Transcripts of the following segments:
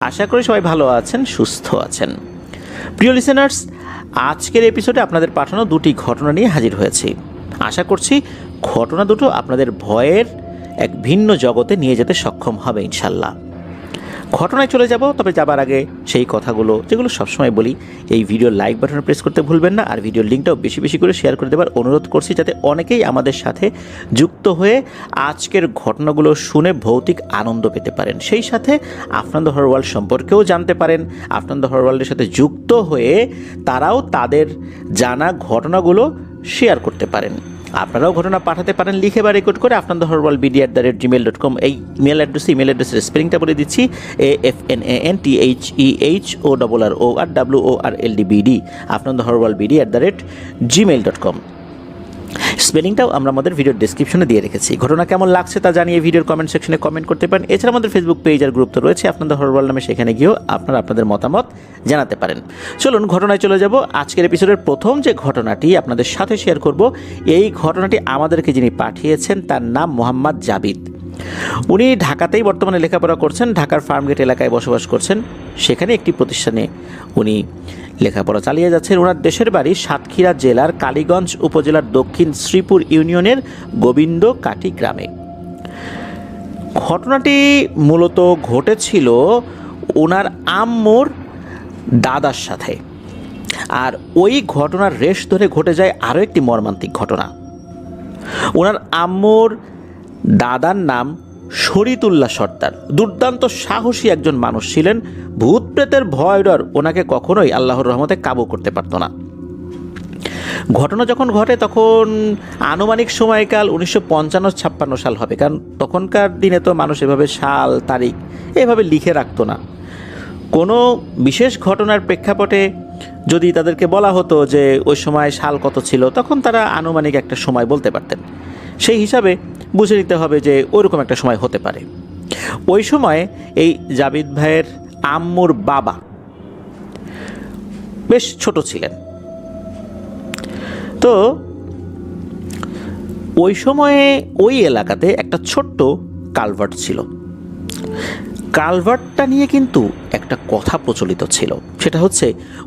আশা করি সবাই ভালো আছেন, সুস্থ আছেন। প্রিয় লিসেনার্স, আজকের এপিসোডে আপনাদের পাঠানো দুটি ঘটনা নিয়ে হাজির হয়েছি। আশা করছি ঘটনা দুটো আপনাদের ভয়ের এক ভিন্ন জগতে নিয়ে যেতে সক্ষম হবে ইনশাল্লাহ। ঘটনায় চলে যাব, তবে যাবার আগে সেই কথাগুলো যেগুলো সবসময় বলি, এই ভিডিওর লাইক বাটনে প্রেস করতে ভুলবেন না, আর ভিডিওর লিঙ্কটাও বেশি বেশি করে শেয়ার করে দেওয়ার অনুরোধ করছি, যাতে অনেকেই আমাদের সাথে যুক্ত হয়ে আজকের ঘটনাগুলো শুনে ভৌতিক আনন্দ পেতে পারেন। সেই সাথে আফনান দ্য হরর ওয়ার্ল্ড সম্পর্কেও জানতে পারেন। আফনান দ্য হরর ওয়ার্ল্ডের সাথে যুক্ত হয়ে তারাও তাদের জানা ঘটনাগুলো শেয়ার করতে পারেন। আপনারাও ঘটনা পাঠাতে পারেন লিখে বা রেকর্ড করে afnanthehorrorworldbd@gmail.com। এই ইমেল অ্যাড্রেসের স্পেলিংটা বলে দিচ্ছি, AFNANTHEHORRORWORLDBD, afnanthehorrorworldbd@gmail.com। স্পেলিংটাও আমরা আমাদের ভিডিওর ডেসক্রিপশনে দিয়ে রেখেছি। ঘটনা কেমন লাগছে তা জানিয়ে ভিডিওর কমেন্ট সেকশনে কমেন্ট করতে পারেন। এছাড়া আমাদের ফেসবুক পেজ আর গ্রুপ তো রয়েছে আফনান দ্য হরর ওয়ার্ল্ড নামে, সেখানে গিয়েও আপনারা আপনাদের মতামত জানাতে পারেন। চলুন ঘটনায় চলে যাব। আজকের এপিসোডের প্রথম যে ঘটনাটি আপনাদের সাথে শেয়ার করব, এই ঘটনাটি আমাদেরকে যিনি পাঠিয়েছেন তার নাম মোহাম্মদ জাবিদ। উনি ঢাকাতেই বর্তমানে লেখাপড়া করছেন, ঢাকার ফার্মগেট এলাকায় বসবাস করছেন। সেখানে একটি প্রতিষ্ঠানে উনি লেখাপড়া চালিয়ে যাচ্ছেন। ওনার দেশের বাড়ি সাতক্ষীরা জেলার কালীগঞ্জ উপজেলার দক্ষিণ শ্রীপুর ইউনিয়নের গোবিন্দকাটি গ্রামে। ঘটনাটি মূলত ঘটেছিল ওনার আম্মুর দাদার সাথে, আর ওই ঘটনার রেশ ধরে ঘটে যায় আরও একটি মর্মান্তিক ঘটনা। ওনার আম্মুর দাদার নাম শরীতুল্লাহ সর্দার। দুর্দান্ত সাহসী একজন মানুষ ছিলেন। ভূত প্রেতের ভয় ডর ওনাকে কখনোই আল্লাহর রহমতে কাবু করতে পারত না। ঘটনা যখন ঘটে তখন আনুমানিক সময়কাল 1955-56 সাল হবে, কারণ তখনকার দিনে তো মানুষ এভাবে সাল তারিখ এভাবে লিখে রাখতো না। কোনো বিশেষ ঘটনার প্রেক্ষাপটে যদি তাদেরকে বলা হতো যে ওই সময় সাল কত ছিল, তখন তারা আনুমানিক একটা সময় বলতে পারতেন। সেই হিসাবে বুঝে নিতে হবে যে ওইরকম একটা সময় হতে পারে। ওই সময় এই জাবিদ ভাইয়ের আম্মুর বাবা বেশ ছোট ছিলেন। তো ওই সময়ে ওই এলাকাতে একটা ছোট্ট কালভার্ট ছিল। কালভার্টটা নিয়ে কিন্তু একটা কথা প্রচলিত ছিল, সেটা হচ্ছে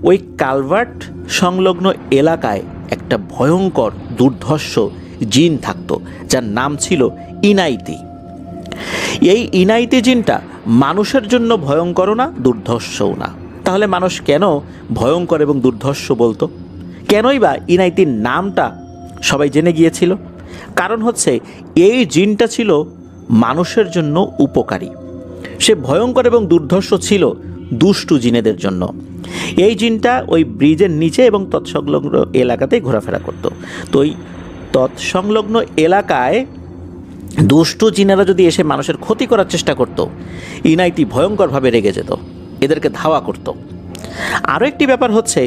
ওই কালভার্ট সংলগ্ন এলাকায় একটা ভয়ঙ্কর দুর্ধর্ষ জিন থাকতো, যার নাম ছিল ইনাইতি। এই ইনাইতি জিনটা মানুষের জন্য ভয়ঙ্করও না, দুর্ধর্ষও না। তাহলে মানুষ কেন ভয়ঙ্কর এবং দুর্ধর্ষ বলতো? কেনই বা ইনাইতির নামটা সবাই জেনে গিয়েছিল? কারণ হচ্ছে এই জিনটা ছিল মানুষের জন্য উপকারী। সে ভয়ঙ্কর এবং দুর্ধর্ষ ছিল দুষ্টু জিনেদের জন্য। এই জিনটা ওই ব্রিজের নিচে এবং তৎসংলগ্ন এলাকাতেই ঘোরাফেরা করত। তো ওই তৎসংলগ্ন এলাকায় দুষ্টু জিনেরা যদি এসে মানুষের ক্ষতি করার চেষ্টা করত, ইনাইতি ভয়ঙ্করভাবে রেগে যেত, এদেরকে ধাওয়া করত। আরও একটি ব্যাপার হচ্ছে,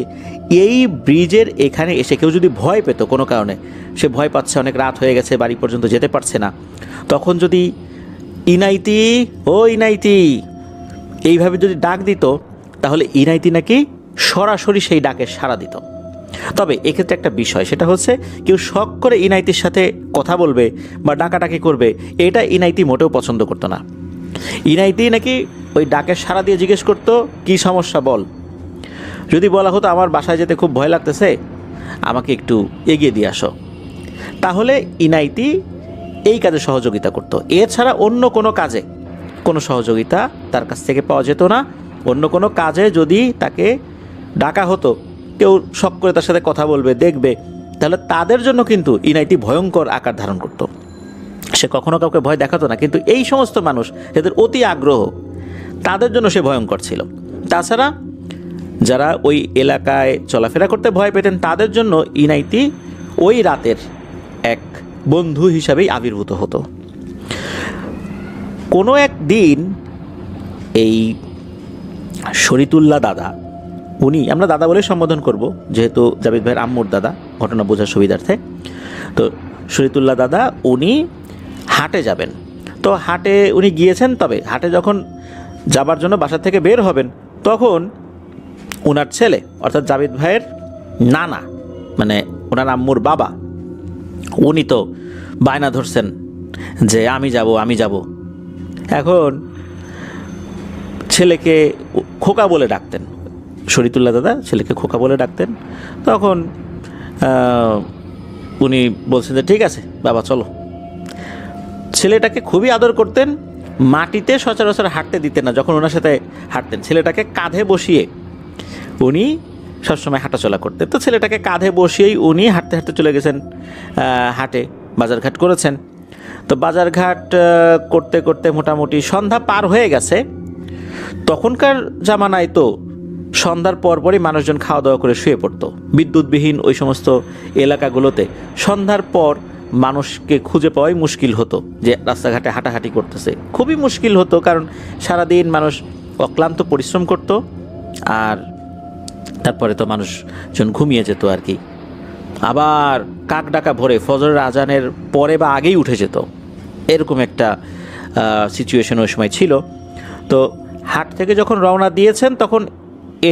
এই ব্রিজের এখানে এসে কেউ যদি ভয় পেত কোনো কারণে, সে ভয় পাচ্ছে, অনেক রাত হয়ে গেছে, বাড়ি পর্যন্ত যেতে পারছে না, তখন যদি ইনাইতি ও ইনাইতি এইভাবে যদি ডাক দিত, তাহলে ইনাইতি নাকি সরাসরি সেই ডাকে সাড়া দিত। তবে এক্ষেত্রে একটা বিষয়, সেটা হচ্ছে কেউ শখ করে ইনাইতির সাথে কথা বলবে বা ডাকাডাকি করবে, এটা ইনাইতি মোটেও পছন্দ করতো না। ইনাইতি নাকি ওই ডাকে সাড়া দিয়ে জিজ্ঞেস করতো, কি সমস্যা বল। যদি বলা হতো আমার বাসায় যেতে খুব ভয় লাগতেছে, আমাকে একটু এগিয়ে দিয়ে আসো, তাহলে ইনাইতি এই কাজে সহযোগিতা করত। এছাড়া অন্য কোনো কাজে কোনো সহযোগিতা তার কাছ থেকে পাওয়া যেত না। অন্য কোনো কাজে যদি তাকে ডাকা হতো, কেউ শখ করে তার সাথে কথা বলবে, দেখবে, তাহলে তাদের জন্য কিন্তু ইনাইতি ভয়ঙ্কর আকার ধারণ করত। সে কখনো কাউকে ভয় দেখাতো না, কিন্তু এই সমস্ত মানুষ যাদের অতি আগ্রহ, তাদের জন্য সে ভয়ঙ্কর ছিল। তাছাড়া যারা ওই এলাকায় চলাফেরা করতে ভয় পেতেন, তাদের জন্য ইনাইতি ওই রাতের এক বন্ধু হিসাবেই আবির্ভূত হতো। কোনো একদিন এই শরীতুল্লাহ দাদা, উনি আমরা দাদা বলে সম্বোধন করব যেহেতু জাবিদ ভাইয়ের আম্মুর দাদা, ঘটনা বোঝার সুবিধার্থে। তো শরীতুল্লাহ দাদা উনি হাটে যাবেন। তো হাটে উনি গিয়েছেন, তবে হাটে যখন যাবার জন্য বাসা থেকে বের হবেন, তখন ওনার ছেলে অর্থাৎ জাবিদ ভাইয়ের নানা, মানে ওনার আম্মুর বাবা, উনি তো বায়না ধরছেন যে আমি যাব। এখন ছেলেকে খোকা বলে ডাকতেন, শরীয়তুল্লাহ দাদা ছেলেকে খোকা বলে ডাকতেন। তখন উনি বলছেন যে ঠিক আছে বাবা চলো। ছেলেটাকে খুবই আদর করতেন, মাটিতে সচরাচর হাঁটতে দিতেন না। যখন ওনার সাথে হাঁটতেন ছেলেটাকে কাঁধে বসিয়ে উনি সবসময় হাঁটাচলা করতেন। তো ছেলেটাকে কাঁধে বসিয়েই উনি হাঁটতে হাঁটতে চলে গেছেন হাটে, বাজারঘাট করেছেন। তো বাজারঘাট করতে করতে মোটামুটি সন্ধ্যা পার হয়ে গেছে। তখনকার জামানায় তো সন্ধ্যার পরপরই মানুষজন খাওয়া দাওয়া করে শুয়ে পড়তো। বিদ্যুৎবিহীন ওই সমস্ত এলাকাগুলোতে সন্ধ্যার পর মানুষকে খুঁজে পাওয়াই মুশকিল হতো, যে রাস্তাঘাটে হাঁটাহাঁটি করতেছে খুবই মুশকিল হতো, কারণ সারাদিন মানুষ অক্লান্ত পরিশ্রম করত, আর তারপরে তো মানুষজন ঘুমিয়ে যেত আর কি। আবার কাক ডাকা ভোরে ফজরের আজানের পরে বা আগেই উঠে যেত, এরকম একটা সিচুয়েশন ওই সময় ছিল। তো হাট থেকে যখন রওনা দিয়েছেন তখন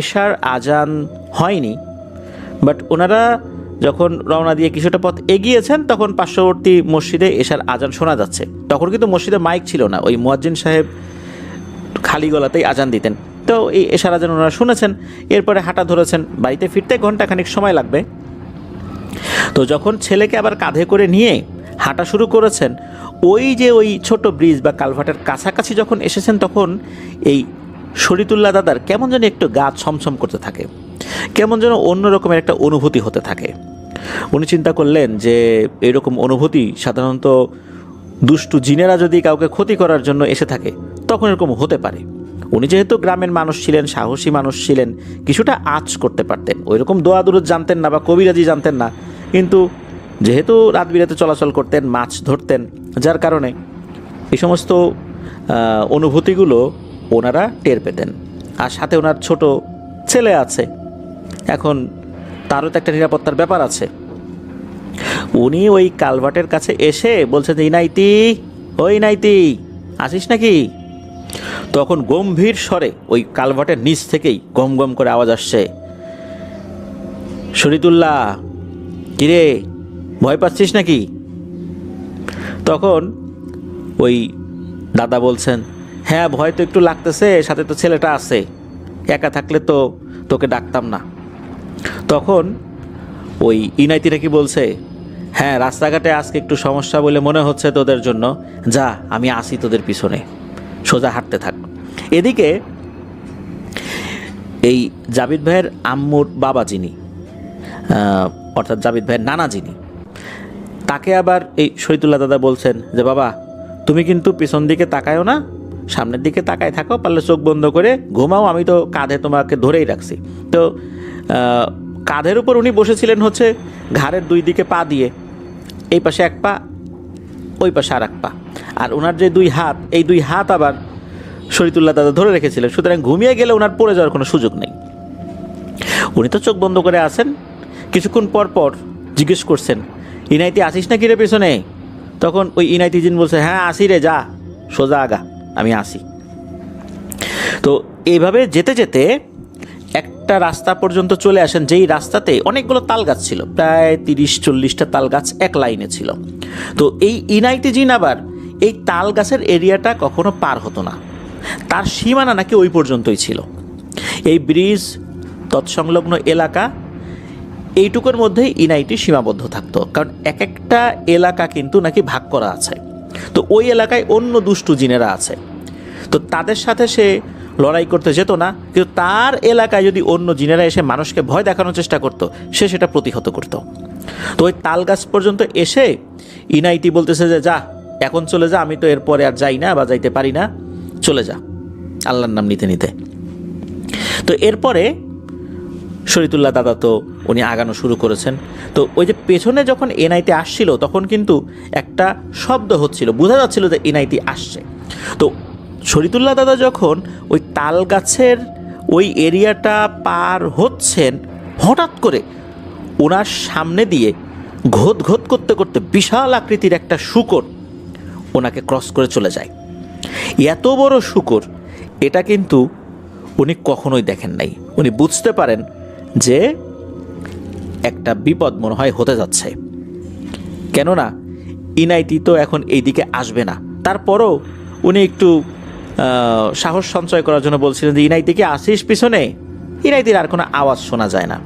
এশার আজান হয়নি, বাট ওনারা যখন রওনা দিয়ে কিছুটা পথ এগিয়েছেন তখন পার্শ্ববর্তী মসজিদে এশার আজান শোনা যাচ্ছে। তখন কিন্তু মসজিদে মাইক ছিল না, ওই মুয়াজ্জিন সাহেব খালি গলাতেই আজান দিতেন। তো এই এশার আজান ওনারা শুনেছেন, এরপরে হাঁটা ধরেছেন। বাড়িতে ফিরতে ঘন্টাখানিক সময় লাগবে। তো যখন ছেলেকে আবার কাঁধে করে নিয়ে হাঁটা শুরু করেছেন, ওই ছোট ব্রিজ বা কালভার্টের কাছাকাছি যখন এসেছেন তখন এই শরীয়তুল্লাহ দাদার কেমন যেন একটু গা ছমছম করতে থাকে, কেমন যেন অন্যরকমের একটা অনুভূতি হতে থাকে। উনি চিন্তা করলেন যে এরকম অনুভূতি সাধারণত দুষ্টু জিনেরা যদি কাউকে ক্ষতি করার জন্য এসে থাকে তখন এরকম হতে পারে। উনি যেহেতু গ্রামের মানুষ ছিলেন, সাহসী মানুষ ছিলেন, কিছুটা আঁচ করতে পারতেন। ওই রকম দোয়া দুরুদ জানতেন না বা কবিরাজি জানতেন না, কিন্তু যেহেতু রাত বিরাতে চলাচল করতেন, মাছ ধরতেন, যার কারণে এই সমস্ত অনুভূতিগুলো ওনারা টের পেতেন। আর সাথে ওনার ছোট ছেলে আছে, এখন তারও তো একটা নিরাপত্তার ব্যাপার আছে। উনি ওই কালভার্টের কাছে এসে বলছেন যে ইনাইতি, ওই ইনাইতি আসিস নাকি? তখন গম্ভীর স্বরে ওই কালভার্টের নিচ থেকেই গম গম করে আওয়াজ আসছে, শরীয়তুল্লাহ কিরে ভয় পাচ্ছিস নাকি? তখন ওই দাদা বলছেন, হ্যাঁ ভয় তো একটু লাগতেছে, সাথে তো ছেলেটা আছে, একা থাকলে তো তোকে ডাকতাম না। তখন ওই ইনাইতিরা কি বলছে, হ্যাঁ রাস্তাঘাটে আজকে একটু সমস্যা বলে মনে হচ্ছে তোদের জন্য, যা আমি আসি তোদের পিছনে, সোজা হাঁটতে থাক। এদিকে এই জাবিদ ভাইয়ের আম্মুর বাবা যিনি, অর্থাৎ জাবিদ ভাইয়ের নানা যিনি, তাকে আবার এই শরীয়তুল্লাহ দাদা বলছেন যে বাবা তুমি কিন্তু পিছন দিকে তাকায়ও না, সামনের দিকে তাকায় থাকো, পারলে চোখ বন্ধ করে ঘুমাও, আমি তো কাঁধে তোমাকে ধরেই রাখছি। তো কাঁধের উপর উনি বসেছিলেন হচ্ছে ঘাড়ের দুই দিকে পা দিয়ে, এই পাশে এক পা, ওই পাশে আর এক পা, আর ওনার যে দুই হাত, এই দুই হাত আবার শরীয়তুল্লাহ দাদা ধরে রেখেছিলেন। সুতরাং ঘুমিয়ে গেলে ওনার পড়ে যাওয়ার কোনো সুযোগ নেই। উনি তো চোখ বন্ধ করে আছেন। কিছুক্ষণ পর পর জিজ্ঞেস করছেন, ইনাইতি আসিস না কি রে পেছনে? তখন ওই ইনাইতি জিন বলছে, হ্যাঁ আসি রে, যা সোজা আগা, আমি আসি। তো এইভাবে যেতে যেতে একটা রাস্তা পর্যন্ত চলে আসেন, যেই রাস্তাতে অনেকগুলো তাল গাছ ছিল, প্রায় 30-40টা তাল গাছ এক লাইনে ছিল। তো এই ইনাইতি জিন আবার এই তাল গাছের এরিয়াটা কখনো পার হতো না, তার সীমানা নাকি ওই পর্যন্তই ছিল। এই ব্রিজ তৎসংলগ্ন এলাকা এইটুকুর মধ্যেই ইনাইটি সীমাবদ্ধ থাকতো, কারণ এক একটা এলাকা কিন্তু নাকি ভাগ করা আছে। তো ওই এলাকায় অন্য দুষ্টু জিনেরা আছে, তো তাদের সাথে সে লড়াই করতে যেত না, কিন্তু তার এলাকায় যদি অন্য জিনেরা এসে মানুষকে ভয় দেখানোর চেষ্টা করত, সে সেটা প্রতিহত করত। তো ওই তাল গাছ পর্যন্ত এসে ইনাইটি বলতেছে যে যা এখন চলে যা, আমি তো এরপরে আর যাই না বা যাইতে পারি না, চলে যা, আল্লাহর নাম নিতে নিতে। তো এরপরে শরীয়তুল্লাহ দাদা তো উনি আগানো শুরু করেছেন। তো ওই যে পেছনে যখন এনআইটি আসছিল তখন কিন্তু একটা শব্দ হচ্ছিল, বোঝা যাচ্ছিল যে এনআইটি আসছে। তো শরীয়তুল্লাহ দাদা যখন ওই তাল গাছের ওই এরিয়াটা পার হচ্ছেন, হঠাৎ করে ওনার সামনে দিয়ে ঘোত ঘোত করতে করতে বিশাল আকৃতির একটা শূকর ওনাকে ক্রস করে চলে যায়। এত বড় শূকর, এটা কিন্তু উনি কখনোই দেখেন নাই। উনি বুঝতে পারেন যে একটা বিপদ মনে হয় হতে যাচ্ছে, কেননা ইনাইতি তো এখন এই দিকে আসবে না। তারপরও উনি একটু সাহস সঞ্চয় করার জন্য বলছিলেন যে ইনাইতি কি আসিস পিছনে। ইনাইতির আর কোনো আওয়াজ শোনা যায় না।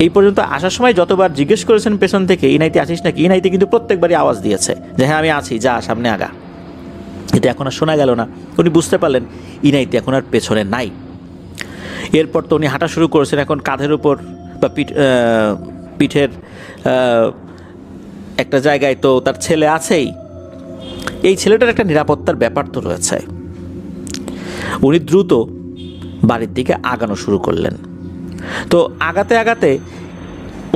এই পর্যন্ত আসার সময় যতবার জিজ্ঞেস করেছেন পেছন থেকে ইনাইতি আসিস নাকি, ইনাইতি কিন্তু প্রত্যেকবারই আওয়াজ দিয়েছে যে হ্যাঁ আমি আছি, যা সামনে আগা। কিন্তু এখন আর শোনা গেল না। উনি বুঝতে পারলেন ইনাইতি এখন আর পেছনে নাই। এরপর তো উনি হাঁটা শুরু করেছেন। এখন কাঁধের উপর বা পিঠের একটা জায়গায় তো তার ছেলে আছেই। এই ছেলেটার একটা নিরাপত্তার ব্যাপার তো রয়েছে। উনি দ্রুত বাড়ির দিকে আগানো শুরু করলেন। তো আগাতে আগাতে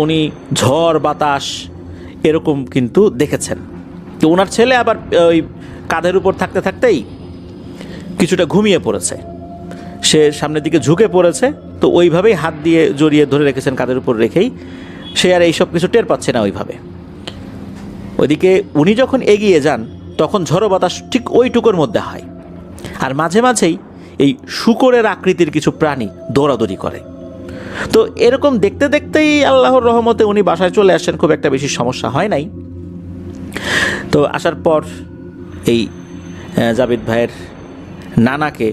উনি ঝড় বাতাস এরকম কিন্তু দেখেছেন। তো ওনার ছেলে আবার ওই কাঁধের উপর থাকতে থাকতেই কিছুটা ঘুমিয়ে পড়েছে। সে সামনের দিকে ঝুঁকে পড়েছে। তো ওইভাবেই হাত দিয়ে জড়িয়ে ধরে রেখেছেন কাঁধের উপর রেখেই। সে আর এইসব কিছু টের পাচ্ছে না ওইভাবে। ওইদিকে উনি যখন এগিয়ে যান তখন ঝড়ো বাতাস ঠিক ওইটুকুর মধ্যে হয়। আর মাঝে মাঝেই এই শূকরের আকৃতির কিছু প্রাণী দৌড়াদৌড়ি করে। তো এরকম দেখতে দেখতেই আল্লাহর রহমতে উনি বাসায় চলে আসেন। খুব একটা বেশি সমস্যা হয় নাই। তো আসার পর এই জাবিদ ভাইয়ের নানাকে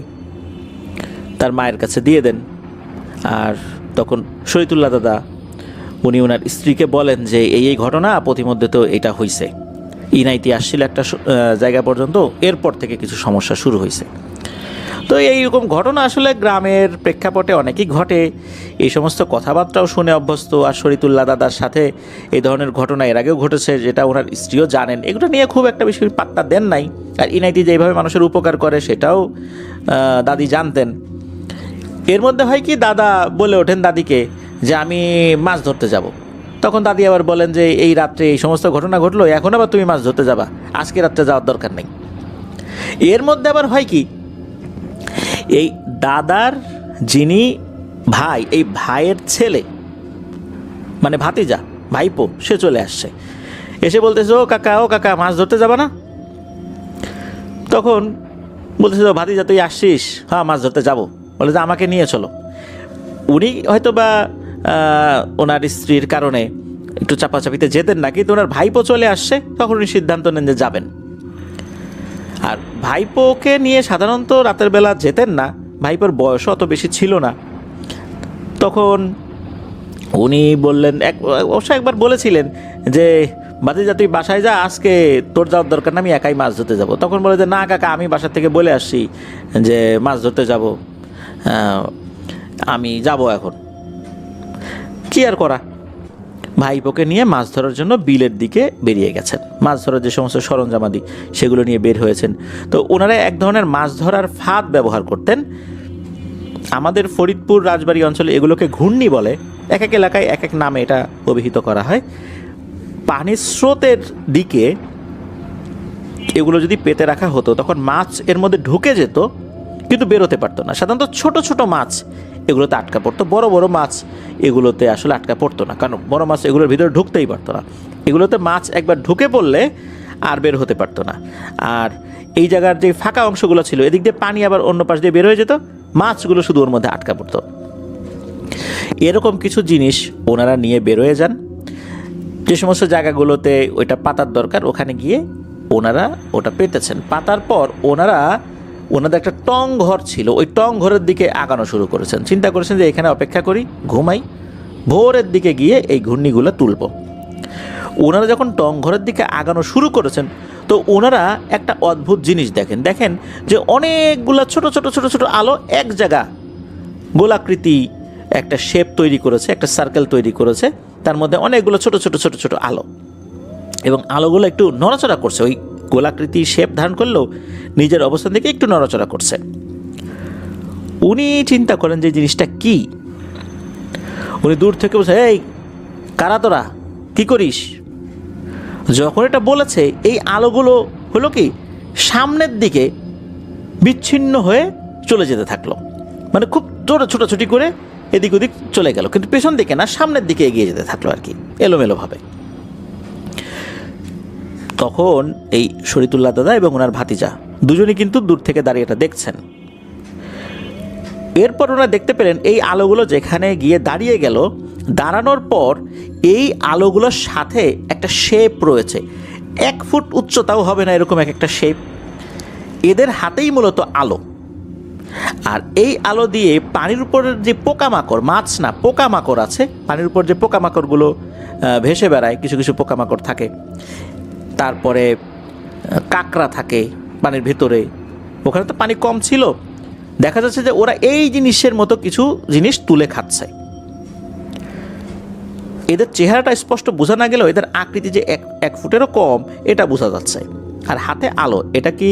তার মায়ের কাছে দিয়ে দেন। আর তখন শরীতুল্লাহ দাদা উনি ওনার স্ত্রীকে বলেন যে এই ঘটনা প্রতিমধ্যে তো এটা হয়েছে, ইনাইতি আসছিল একটা জায়গা পর্যন্ত, এরপর থেকে কিছু সমস্যা শুরু হয়েছে। তো এইরকম ঘটনা আসলে গ্রামের প্রেক্ষাপটে অনেকই ঘটে। এই সমস্ত কথাবার্তাও শুনে অভ্যস্ত। আর শরীতুল্লাহ দাদার সাথে এই ধরনের ঘটনা এর আগেও ঘটেছে, যেটা ওনার স্ত্রীও জানেন। এগুলো নিয়ে খুব একটা বেশি পাত্তা দেন নাই। আর ইনাইতি যেভাবে মানুষের উপকার করে সেটাও দাদি জানতেন। এর মধ্যে হয় কি, দাদা বলে ওঠেন দাদিকে যে আমি মাছ ধরতে যাব। তখন দাদি আবার বলেন যে এই রাত্রে এই সমস্ত ঘটনা ঘটলো, এখন আবার তুমি মাছ ধরতে যাবা, আজকে রাত্রে যাওয়ার দরকার নেই। এর মধ্যে আবার হয় কি, এই দাদার যিনি ভাই, এই ভাইয়ের ছেলে মানে ভাতিজা, ভাইপো, সে চলে আসছে। এসে বলতেছে ও কাকা মাছ ধরতে যাবা না? তখন বলতেছে ও ভাতিজা তুই আসছিস? হ্যাঁ মাছ ধরতে যাবো। বলে যে আমাকে নিয়ে চলো। উনি হয়তো বা ওনার স্ত্রীর কারণে একটু চাপাচাপিতে যেতেন না, কিন্তু ওনার ভাইপো চলে আসছে। তখন উনি সিদ্ধান্ত নেন যে যাবেন। আর ভাইপোকে নিয়ে সাধারণত রাতের বেলা যেতেন না, ভাইপোর বয়সও অত বেশি ছিল না। তখন উনি বললেন, অবশ্য একবার বলেছিলেন যে ভাতিজা তুই বাসায় যা, আজকে তোর যাওয়ার দরকার না, আমি একাই মাছ ধরতে যাব। তখন বলে যে না কাকা, আমি বাসা থেকে বলে আসছি যে মাছ ধরতে যাব, আমি যাব এখন। কি আর করা, ভাইপোকে নিয়ে মাছ ধরার জন্য বিলের দিকে বেরিয়ে গেছেন। মাছ ধরার যে সমস্ত সরঞ্জামাদি সেগুলো নিয়ে বের হয়েছেন। তো ওনারা এক ধরনের মাছ ধরার ফাঁদ ব্যবহার করতেন। আমাদের ফরিদপুর রাজবাড়ী অঞ্চলে এগুলোকে ঘূর্ণি বলে। এক এক এলাকায় এক এক নামে এটা অভিহিত করা হয়। পানির স্রোতের দিকে এগুলো যদি পেতে রাখা হতো তখন মাছ এর মধ্যে ঢুকে যেত, কিন্তু বেরোতে পারতো না। সাধারণত ছোট ছোট মাছ এগুলোতে আটকা পড়তো, বড় বড় মাছ এগুলোতে আসলে আটকা পড়তো না, কারণ বড় মাছ এগুলোর ভিতরে ঢুকতেই পারতো না। এগুলোতে মাছ একবার ঢুকে পড়লে আর বের হতে পারতো না। আর এই জায়গার যে ফাঁকা অংশগুলো ছিল, এদিক দিয়ে পানি আবার অন্য পাশ দিয়ে বের হয়ে যেত, মাছগুলো শুধু ওর মধ্যে আটকা পড়তো। এরকম কিছু জিনিস ওনারা নিয়ে বেরোয় যান। যে সমস্ত জায়গাগুলোতে ওইটা পাতার দরকার ওখানে গিয়ে ওনারা ওটা পেতেছেন। পাতার পর ওনাদের একটা টং ঘর ছিল, ওই টং ঘরের দিকে আগানো শুরু করেছেন। চিন্তা করেছেন যে এখানে অপেক্ষা করি, ঘুমাই, ভোরের দিকে গিয়ে এই ঘূর্ণিগুলো তুলব। ওনারা যখন টং ঘরের দিকে আগানো শুরু করেছেন তো ওনারা একটা অদ্ভুত জিনিস দেখেন যে অনেকগুলো ছোট ছোট ছোট ছোট আলো এক জায়গা গোলাকৃতি একটা শেপ তৈরি করেছে, একটা সার্কেল তৈরি করেছে, তার মধ্যে অনেকগুলো ছোট ছোট ছোট ছোট আলো, এবং আলোগুলো একটু নড়াচড়া করছে। ওই গোলাকৃতি শেপ ধারণ করলেও নিজের অবস্থান থেকে একটু নড়াচড়া করছে। উনি চিন্তা করেন যে জিনিসটা কি। উনি দূর থেকে বলছে, এই কারা তোরা, কি করিস? যখন এটা বলেছে এই আলোগুলো হলো কি সামনের দিকে বিচ্ছিন্ন হয়ে চলে যেতে থাকলো, মানে খুব জোরে ছোটাছুটি করে এদিক ওদিক চলে গেল, কিন্তু পেছন দিকে না, সামনের দিকে এগিয়ে যেতে থাকলো আর কি, এলোমেলোভাবে। তখন এই শরীতুল্লাহ দাদা এবং ওনার ভাতিজা দুজনই কিন্তু দূর থেকে দাঁড়িয়ে এটা দেখছেন। এরপর ওনারা দেখতে পেলেন এই আলোগুলো যেখানে গিয়ে দাঁড়িয়ে গেল, দাঁড়ানোর পর এই আলোগুলোর সাথে একটা শেপ রয়েছে, 1 ফুট উচ্চতাও হবে না এরকম একটা শেপ। এদের হাতেই মূলত আলো, আর এই আলো দিয়ে পানির উপরের যে পোকামাকড়, মাছ না পোকামাকড় আছে, পানির উপর যে পোকামাকড়গুলো ভেসে বেড়ায়, কিছু কিছু পোকামাকড় থাকে, তারপরে কাঁকড়া থাকে পানির ভেতরে, ওখানে তো পানি কম ছিল, দেখা যাচ্ছে যে ওরা এই জিনিসের মতো কিছু জিনিস তুলে খাচ্ছে। এদের চেহারাটা স্পষ্ট বোঝা না গেলেও এদের আকৃতি যে এক ফুটেরও কম এটা বোঝা যাচ্ছে। আর হাতে আলো, এটা কি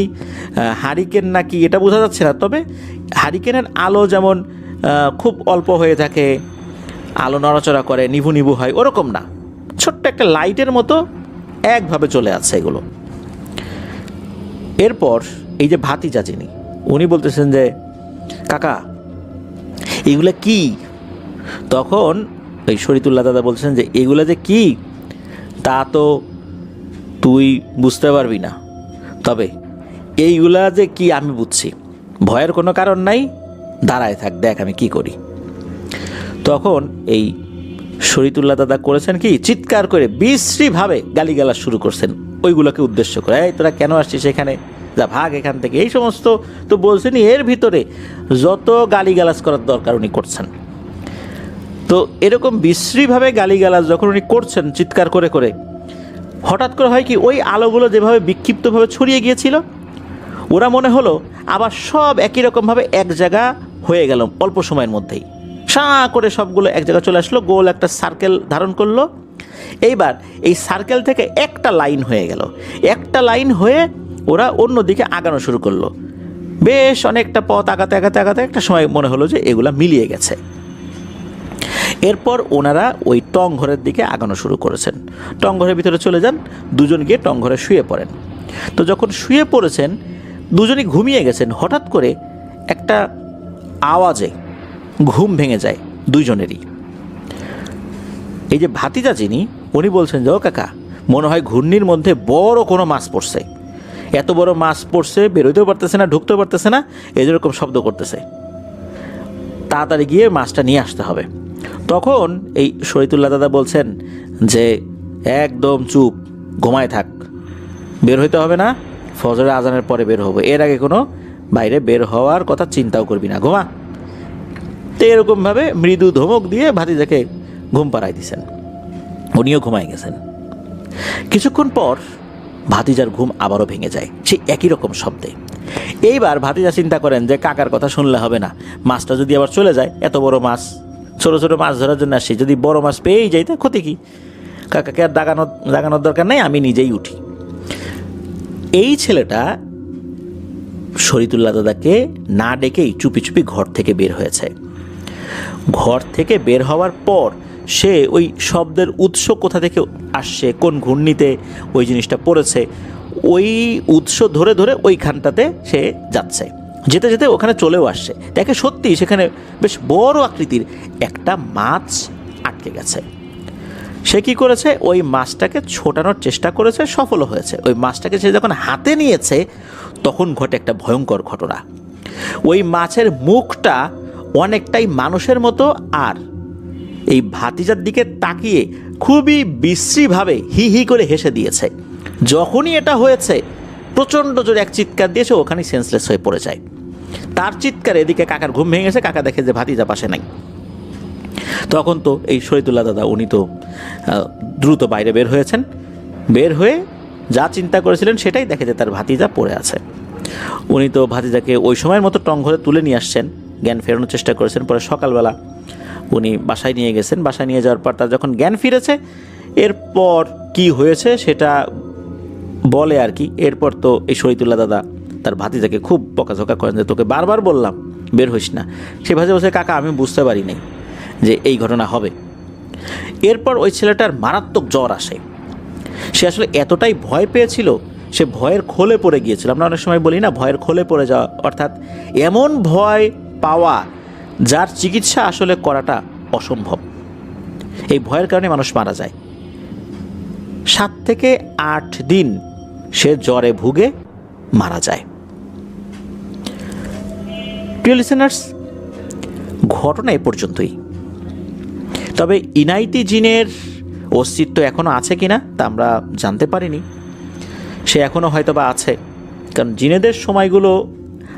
হারিকেন নাকি এটা বোঝা যাচ্ছে না, তবে হারিকেনের আলো যেমন খুব অল্প হয়ে থাকে, আলো নড়াচড়া করে, নিভু নিভু হয়, ওরকম না, ছোট্ট একটা লাইটের মতো একভাবে চলে আসছে এগুলো। এরপর এই যে ভাতিজা যিনি, উনি বলতেছেন যে কাকা এগুলো কি? তখন ওই শরীতুল্লাহ দাদা বলছেন যে এগুলো যে কি তা তো তুই বুঝতে পারবি না, তবে এইগুলা যে কি আমি বুঝছি, ভয়ের কোনো কারণ নাই, দাঁড়ায় থাক, দেখ আমি কি করি। তখন এই শরীতুল্লাহ দাদা করেছেন কি, চিৎকার করে বিশ্রীভাবে গালিগালাজ শুরু করছেন ওইগুলোকে উদ্দেশ্য করে, এই তোরা কেন আসছিস এখানে, যা ভাগ এখান থেকে, এই সমস্ত তো বলছেনই। এর ভিতরে যত গালিগালাজ করার দরকার উনি করছেন। তো এরকম বিশ্রীভাবে গালিগালাজ যখন উনি করছেন চিৎকার করে করে, হঠাৎ করে হয় কি, ওই আলোগুলো যেভাবে বিক্ষিপ্তভাবে ছড়িয়ে গিয়েছিল, ওরা মনে হলো আবার সব একই রকমভাবে এক জায়গা হয়ে গেল অল্প সময়ের মধ্যেই, সাঁ করে সবগুলো এক জায়গায় চলে আসলো, গোল একটা সার্কেল ধারণ করলো। এইবার এই সার্কেল থেকে একটা লাইন হয়ে গেল, একটা লাইন হয়ে ওরা অন্যদিকে আগানো শুরু করলো। বেশ অনেকটা পথ আগাতে আগাতে আগাতে একটা সময় মনে হলো যে এগুলা মিলিয়ে গেছে। এরপর ওনারা ওই টং ঘরের দিকে আগানো শুরু করেছেন। টং ঘরের ভিতরে চলে যান, দুজন গিয়ে টং ঘরে শুয়ে পড়েন। তো যখন শুয়ে পড়েছেন, দুজনই ঘুমিয়ে গেছেন, হঠাৎ করে একটা আওয়াজে ঘুম ভেঙে যায় দুইজনেরই। এই যে ভাতিজা যিনি, উনি বলছেন যে ও কাকা, মনে হয় ঘূর্ণির মধ্যে বড় কোনো মাছ পড়ছে, এত বড় মাছ পড়ছে, বেরোতেও পারতেছে না, ঢুকতেও পারতেছে না, এরকম শব্দ করতেছে, তাড়াতাড়ি গিয়ে মাছটা নিয়ে আসতে হবে। তখন এই শরীতুল্লাহ দাদা বলছেন যে একদম চুপ, ঘুমায় থাক, বের হইতে হবে না, ফজরের আজানের পরে বের হবো, এর আগে কোনো বাইরে বের হওয়ার কথা চিন্তাও করবি না, ঘুমা। তো এরকমভাবে মৃদু ধমক দিয়ে ভাতিজাকে ঘুম পাড়াই দিছেন, উনিও ঘুমায় গেছেন। কিছুক্ষণ পর ভাতিজার ঘুম আবারও ভেঙে যায় সেই একই রকম শব্দে। এইবার ভাতিজা চিন্তা করেন যে কাকার কথা শুনলে হবে না, মাছটা যদি আবার চলে যায়, এত বড় মাছ, ছোটো ছোটো মাছ ধরার জন্য আসছি, যদি বড় মাছ পেয়েই যাই তা ক্ষতি কি, কাকাকে আর দাগানোর দরকার নেই, আমি নিজেই উঠি। এই ছেলেটা শরীতুল্লাহ দাদাকে না ডেকেই চুপি চুপি ঘর থেকে বের হয়েছে। ঘর থেকে বের হওয়ার পর সে ওই শব্দের উৎস কোথা থেকে আসছে, কোন ঘূর্ণিতে ওই জিনিসটা পড়েছে, ওই উৎস ধরে ধরে ওইখানটাতে সে যাচ্ছে। যেতে যেতে ওখানে চলেও আসছে, দেখে সত্যি সেখানে বেশ বড় আকৃতির একটা মাছ আটকে গেছে। সে কি করেছে, ওই মাছটাকে ছোটানোর চেষ্টা করেছে, সফল হয়েছে। ওই মাছটাকে সে যখন হাতে নিয়েছে তখন ঘটে একটা ভয়ঙ্কর ঘটনা। ওই মাছের মুখটা অনেকটাই মানুষের মতো, আর এই ভাতিজার দিকে তাকিয়ে খুবই বিশ্রীভাবে হি হি করে হেসে দিয়েছে। যখনই এটা হয়েছে প্রচণ্ড জোরে এক চিৎকার দিয়েছে, ওখানেই সেন্সলেস হয়ে পড়ে যায়। তার চিৎকারে এদিকে কাকার ঘুম ভেঙে গেছে, কাকা দেখে যে ভাতিজা পাশে নাই। তখন তো এই শরীতুল্লাহ দাদা উনি তো দ্রুত বাইরে বের হয়েছেন, বের হয়ে যা চিন্তা করেছিলেন সেটাই দেখে যে তার ভাতিজা পড়ে আছে। উনি তো ভাতিজাকে ওই সময়ের মতো টং ঘরে তুলে নিয়ে আসছেন, জ্ঞান ফেরানোর চেষ্টা করেছেন। পরে সকালবেলা উনি বাসায় নিয়ে গেছেন, বাসায় নিয়ে যাওয়ার পর তার যখন জ্ঞান ফিরেছে, এরপর কি হয়েছে সেটা বলে আর কি। এরপর তো এই শরীতুল্লাহ দাদা তার ভাতিজাকে খুব বকাঝকা করেন যে তোকে বারবার বললাম বের হইস না। সে ভাজে বসে কাকা আমি বুঝতে পারি নাই যে এই ঘটনা হবে। এরপর ওই ছেলেটার মারাত্মক জ্বর আসে। সে আসলে এতটাই ভয় পেয়েছিল, সে ভয়ের খোলে পড়ে গিয়েছিল। আমরা অনেক সময় বলি না ভয়ের খোলে পড়ে যাওয়া, অর্থাৎ এমন ভয় পাওয়া যার চিকিৎসা আসলে করাটা অসম্ভব। এই ভয়ের কারণে মানুষ মারা যায়। 7 থেকে 8 দিন সে জ্বরে ভুগে মারা যায়। প্রিয় লিসেনার্স, ঘটনা এ পর্যন্তই। তবে ইনাইতি জিনের অস্তিত্ব এখনও আছে কিনা তা আমরা জানতে পারিনি। সে এখনও হয়তো বা আছে, কারণ জিনেদের সময়গুলো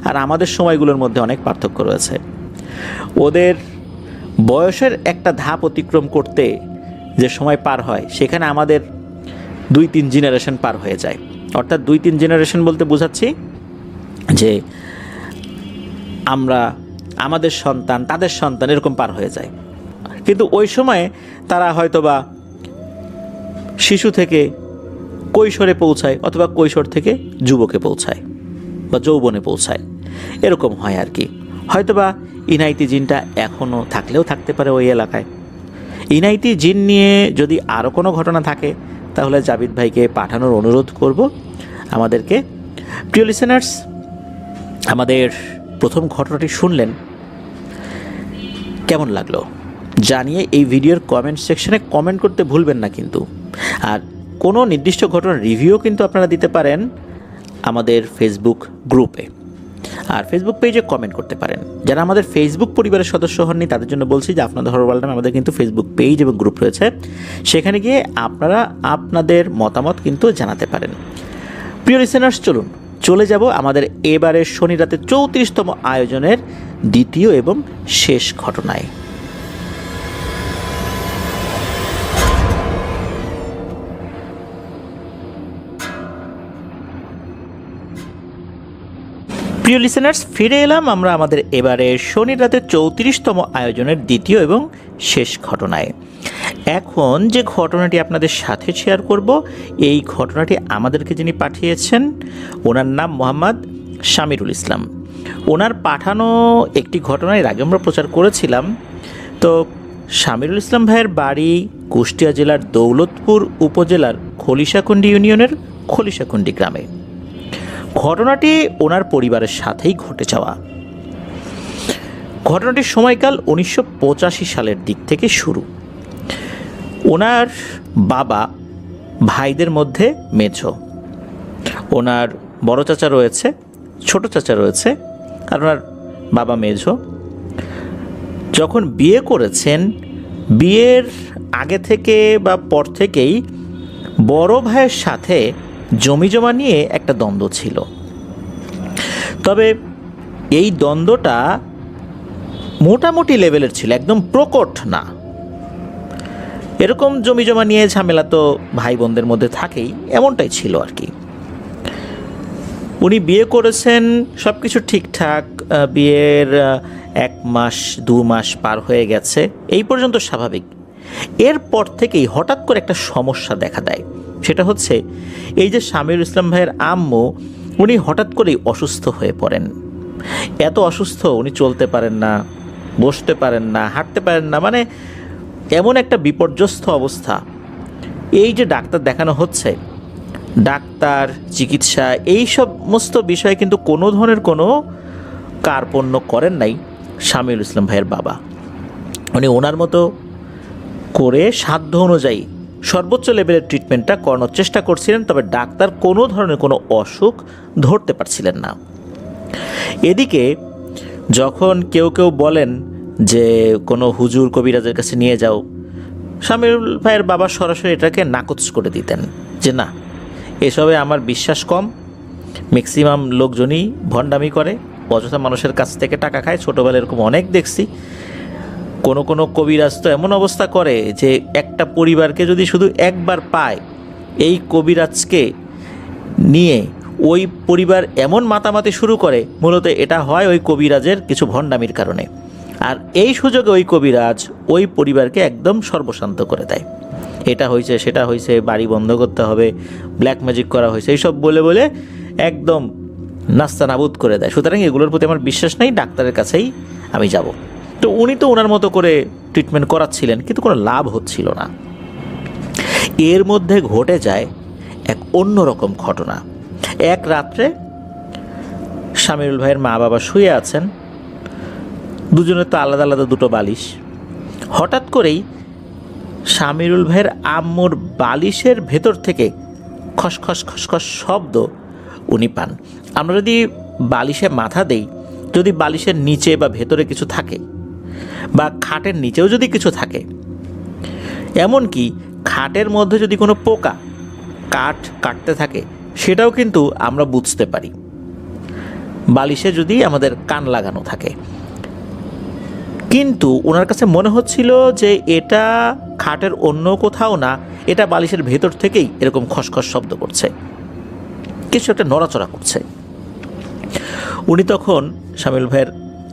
আর আমাদের সময়গুলোর মধ্যে অনেক পার্থক্য রয়েছে। ওদের বয়সের একটা ধাপ অতিক্রম করতে যে সময় পার হয়, সেখানে আমাদের 2-3 জেনারেশন পার হয়ে যায়। অর্থাৎ 2-3 জেনারেশন বলতে বোঝাচ্ছি যে আমরা আমাদের সন্তান তাদের সন্তান এরকম পার হয়ে যায়। কিন্তু ওই সময়ে তারা হয়তোবা শিশু থেকে কৈশোরে পৌঁছায়, অথবা কৈশোর থেকে যুবকে পৌঁছায় বা যৌবনে পৌঁছায়, এরকম হয় আর কি। হয়তোবা ইনাইতি জিনটা এখনও থাকলেও থাকতে পারে ওই এলাকায়। ইনাইতি জিন নিয়ে যদি আরও কোনো ঘটনা থাকে তাহলে জাবিদ ভাইকে পাঠানোর অনুরোধ করব আমাদেরকে। প্রিয় লিসেনার্স, আমাদের প্রথম ঘটনাটি শুনলেন, কেমন লাগলো জানিয়ে এই ভিডিওর কমেন্ট সেকশনে কমেন্ট করতে ভুলবেন না কিন্তু। আর কোনো নির্দিষ্ট ঘটনার রিভিউ কিন্তু আপনারা দিতে পারেন আমাদের ফেসবুক গ্রুপে, আর ফেসবুক পেজে কমেন্ট করতে পারেন। যারা আমাদের ফেসবুক পরিবারের সদস্য হননি তাদের জন্য বলছি যে আপনাদের হরর ওয়ার্ল্ড নামে আমাদের কিন্তু ফেসবুক পেজ এবং গ্রুপ রয়েছে, সেখানে গিয়ে আপনারা আপনাদের মতামত কিন্তু জানাতে পারেন। প্রিয় লিসেনার্স, চলে যাব আমাদের এবারের শনি রাতে 34তম আয়োজনের দ্বিতীয় এবং শেষ ঘটনায়। প্রিয় লিসেনার্স, ফিরে এলাম আমরা আমাদের এবারে শনি রাতে 34তম আয়োজনের দ্বিতীয় এবং শেষ ঘটনায়। এখন যে ঘটনাটি আপনাদের সাথে শেয়ার করব, এই ঘটনাটি আমাদেরকে যিনি পাঠিয়েছেন ওনার নাম মোহাম্মদ শামিরুল ইসলাম। ওনার পাঠানো একটি ঘটনা এর আগে আমরা প্রচার করেছিলাম। তো শামিরুল ইসলাম ভাইয়ের বাড়ি কুষ্টিয়া জেলার দৌলতপুর উপজেলার খলিশাকুণ্ডি ইউনিয়নের খলিশাকুণ্ডি গ্রামে। ঘটনাটি ওনার পরিবারের সাথেই ঘটে যাওয়া। ঘটনাটির সময়কাল 1985 সালের দিক থেকে শুরু। ওনার বাবা ভাইদের মধ্যে মেঝো। ওনার বড় চাচা রয়েছে, ছোট চাচা রয়েছে, আর ওনার বাবা মেঝো। যখন বিয়ে করেছেন, বিয়ের আগে থেকে বা পর থেকেই বড় ভাইয়ের সাথে জমিজমা নিয়ে একটা দ্বন্দ্ব ছিল। তবে এই দ্বন্দ্বটা মোটামুটি লেভেলের ছিল, একদম প্রকট না। এরকম জমিজমা নিয়ে ঝামেলা তো ভাই বোনদের মধ্যে থাকেই, এমনটাই ছিল আর কি। উনি বিয়ে করেছেন, সব কিছু ঠিকঠাক, বিয়ের 1 মাস 2 মাস পার হয়ে গেছে, এই পর্যন্ত স্বাভাবিক। এরপর থেকেই হঠাৎ করে একটা সমস্যা দেখা দেয়। সেটা হচ্ছে এই যে শামিরুল ইসলাম ভাইয়ের আম্মু, উনি হঠাৎ করেই অসুস্থ হয়ে পড়েন। এত অসুস্থ, উনি চলতে পারেন না, বসতে পারেন না, হাঁটতে পারেন না, মানে এমন একটা বিপর্যস্ত অবস্থা। এই যে ডাক্তার দেখানো হচ্ছে, ডাক্তার চিকিৎসা এই সমস্ত বিষয়ে কিন্তু কোনো ধরনের কোনো কার্পণ্য করেন নাই শামিরুল ইসলাম ভাইয়ের বাবা। উনি ওনার মতো করে সাধ্য অনুযায়ী সর্বোচ্চ লেভেলের ট্রিটমেন্টটা করানোর চেষ্টা করছিলেন, তবে ডাক্তার কোনো ধরনের কোনো অসুখ ধরতে পারছিলেন না। এদিকে যখন কেউ কেউ বলেন যে কোনো হুজুর কবিরাজের কাছে নিয়ে যাও, শামিরুল ভাইয়ের বাবা সরাসরি এটাকে নাকচ করে দিতেন যে না, এসবে আমার বিশ্বাস কম। ম্যাক্সিমাম লোকজনই ভণ্ডামি করে, অযথা মানুষের কাছ থেকে টাকা খায়। ছোটোবেলা এরকম অনেক দেখছি। কোনো কবিরাজ তো এমন অবস্থা করে যে একটা পরিবারকে যদি শুধু একবার পায়, এই কবিরাজকে নিয়ে ওই পরিবার এমন মাতামাতি শুরু করে, মূলত এটা হয় ওই কবিরাজের কিছু ভণ্ডামির কারণে। আর এই সুযোগে ওই কবিরাজ ওই পরিবারকে একদম সর্বশান্ত করে দেয়। এটা হয়েছে, সেটা হয়েছে, বাড়ি বন্ধ করতে হবে, ব্ল্যাক ম্যাজিক করা হয়েছে, এইসব বলে বলে একদম নাস্তানাবুদ করে দেয়। সুতরাং এগুলোর প্রতি আমার বিশ্বাস নেই, ডাক্তারের কাছেই আমি যাব। তো উনি তো ওনার মতো করে ট্রিটমেন্ট করাচ্ছিলেন, কিন্তু কোনো লাভ হচ্ছিল না। এর মধ্যে ঘটে যায় এক অন্যরকম ঘটনা। এক রাত্রে শামিরুল ভাইয়ের মা বাবা শুয়ে আছেন, দুজনের তো আলাদা আলাদা দুটো বালিশ। হঠাৎ করেই শামিরুল ভাইয়ের আম্মুর বালিশের ভেতর থেকে খসখস খসখস শব্দ উনি পান। আমরা যদি বালিশে মাথা দেই, যদি বালিশের নিচে বা ভেতরে কিছু থাকে, বা খাটের নিচেও যদি কিছু থাকে, এমনকি খাটের মধ্যে যদি কোনো পোকা কাঠ কাটতে থাকে, সেটাও কিন্তু আমরা বুঝতে পারি। বালিশে যদি আমাদের কান লাগানো থাকে। কিন্তু ওনার কাছে মনে হচ্ছিল যে এটা খাটের অন্য কোথাও না, এটা বালিশের ভেতর থেকেই এরকম খসখস শব্দ করছে, কিছু একটা নড়াচড়া করছে। উনি তখন শামিউল ভাইয়ের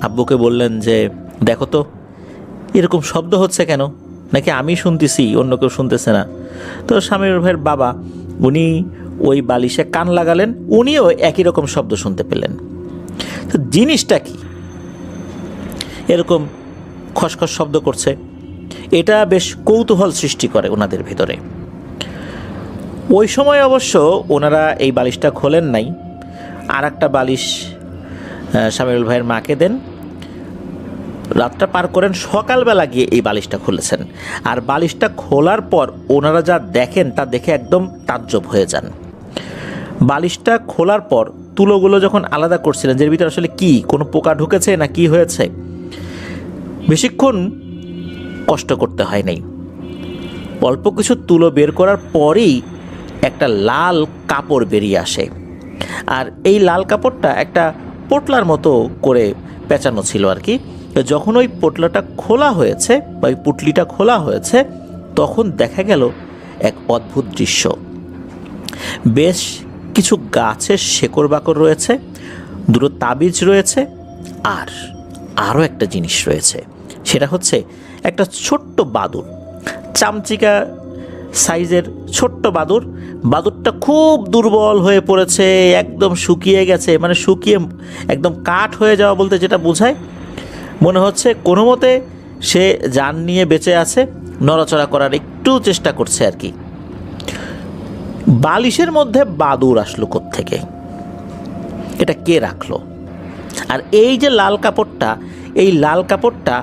আব্বুকে বললেন যে দেখো তো এরকম শব্দ হচ্ছে কেন, নাকি আমি শুনতেছি অন্য কেউ শুনতেছে না? তো শামিউল ভাইয়ের বাবা উনি ওই বালিশে কান লাগালেন, উনিও একই রকম শব্দ শুনতে পেলেন। তো জিনিসটা কি এরকম খসখস শব্দ করছে, এটা বেশ কৌতূহল সৃষ্টি করে ওনাদের ভিতরে। ওই সময় অবশ্য ওনারা এই বালিশটা খোলেন নাই, আর একটা বালিশ শামিউল ভাইয়ের মাকে দেন, রাতটা পার করেন, সকালবেলা গিয়ে এই বালিশটা খুলেছেন। আর বালিশটা খোলার পর ওনারা যা দেখেন তা দেখে একদম তাজ্জব হয়ে যান। বালিশটা খোলার পর তুলোগুলো যখন আলাদা করছিলেন, যে ভিতরে আসলে কি কোনো পোকা ঢুকেছে না কি হয়েছে, বেশিক্ষণ কষ্ট করতে হয় নাই। অল্প কিছু তুলো বের করার পরেই একটা লাল কাপড় বেরিয়ে আসে। আর এই লাল কাপড়টা একটা পোটলার মতো করে পেঁচানো ছিল আর কি। যখন ওই পোটলাটা খোলা হয়েছে বা ওই পুটলিটা খোলা হয়েছে, তখন দেখা গেল এক অদ্ভুত দৃশ্য। বেশ কিছু গাছের শেকড় বাকড় রয়েছে, দুটো তাবিজ রয়েছে, আর আরও একটা জিনিস রয়েছে, সেটা হচ্ছে একটা ছোট্ট বাদুড়, চামচিকা সাইজের ছোট্ট বাদুড়। বাদুড়টা খুব দুর্বল হয়ে পড়েছে, একদম শুকিয়ে গেছে, মানে শুকিয়ে একদম কাঠ হয়ে যাওয়া বলতে যেটা বোঝায়, মনে হচ্ছে কোনো মতে সে জান নিয়ে বেঁচে আছে, নড়াচড়া করার একটু চেষ্টা করছে আর কি। বালিশের মধ্যে বাদুড় আসলো কোত্থেকে, এটা কে রাখলো? আর এই যে লাল কাপড়টা, এই লাল কাপড়টা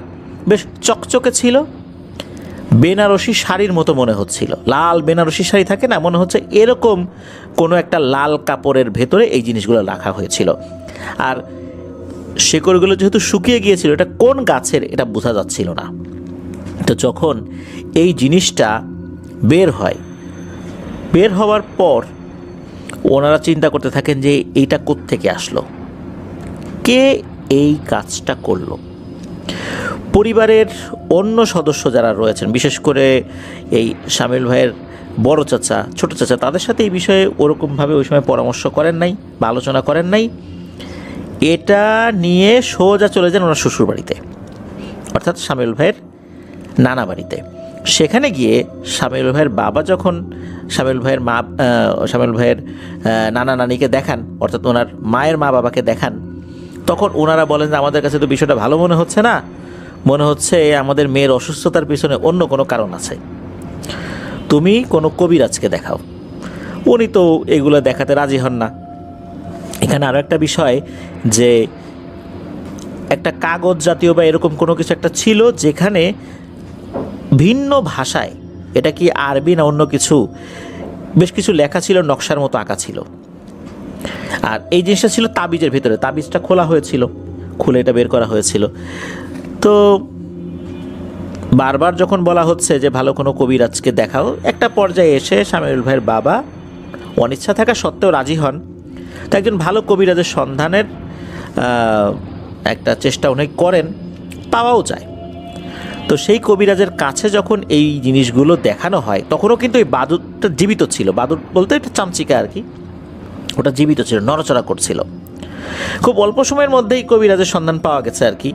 বেশ চকচকে ছিল, বেনারসি শাড়ির মতো মনে হচ্ছিল। লাল বেনারসি শাড়ি থাকে না, মনে হচ্ছে এরকম কোনো একটা লাল কাপড়ের ভেতরে এই জিনিসগুলো রাখা হয়েছিল। আর শেকড়গুলো যেহেতু শুকিয়ে গিয়েছিল, এটা কোন গাছের এটা বোঝা যাচ্ছিল না। তো যখন এই জিনিসটা বের হয়, বের হওয়ার পর ওনারা চিন্তা করতে থাকেন যে এইটা কোত্থেকে আসলো, কে এই কাজটা করলো। পরিবারের অন্য সদস্য যারা রয়েছেন, বিশেষ করে এই শামিউল ভাইয়ের বড় চাচা, ছোট চাচা, তাদের সাথে এই বিষয়ে ওরকমভাবে ওই সময় পরামর্শ করেন নাই বা আলোচনা করেন নাই। এটা নিয়ে সোজা চলে যান ওনার শ্বশুর বাড়িতে, অর্থাৎ শামিউল ভাইয়ের নানা বাড়িতে। সেখানে গিয়ে শামিউল ভাইয়ের বাবা যখন শামিউল ভাইয়ের নানা নানিকে দেখান, অর্থাৎ ওনার মায়ের মা বাবাকে দেখান, তখন ওনারা বলেন যে আমাদের কাছে তো বিষয়টা ভালো মনে হচ্ছে না, মনে হচ্ছে আমাদের মেয়ের অসুস্থতার পিছনে অন্য কোনো কারণ আছে, তুমি কোনো কবিরাজকে দেখাও। উনি তো এগুলো দেখাতে রাজি হন না। এখানে আরও একটা বিষয়, যে একটা কাগজ জাতীয় বা এরকম কোনো কিছু একটা ছিল, যেখানে ভিন্ন ভাষায়, এটা কি আরবি না অন্য কিছু, বেশ কিছু লেখা ছিল, নকশার মতো আঁকা ছিল। আর এই জিনিসটা ছিল তাবিজের ভিতরে, তাবিজটা খোলা হয়েছিল, খুলে এটা বের করা হয়েছিল। তো বারবার যখন বলা হচ্ছে যে ভালো কোনো কবিরাজকে দেখাও, একটা পর্যায়ে এসে শামিউল ভাইয়ের বাবা অনিচ্ছা থাকা সত্ত্বেও রাজি হন। তো একজন ভালো কবিরাজের সন্ধানের একটা চেষ্টা উনি করেন, পাওয়াও যায়। তো সেই কবিরাজের কাছে যখন এই জিনিসগুলো দেখানো হয়, তখনও কিন্তু এই বাদুড়টা জীবিত ছিল। বাদুড় বলতে একটা চামচিকা আর কি, ওটা জীবিত ছিল, নড়াচড়া করছিল। খুব অল্প সময়ের মধ্যেই কবিরাজের সন্ধান পাওয়া গেছে আর কি।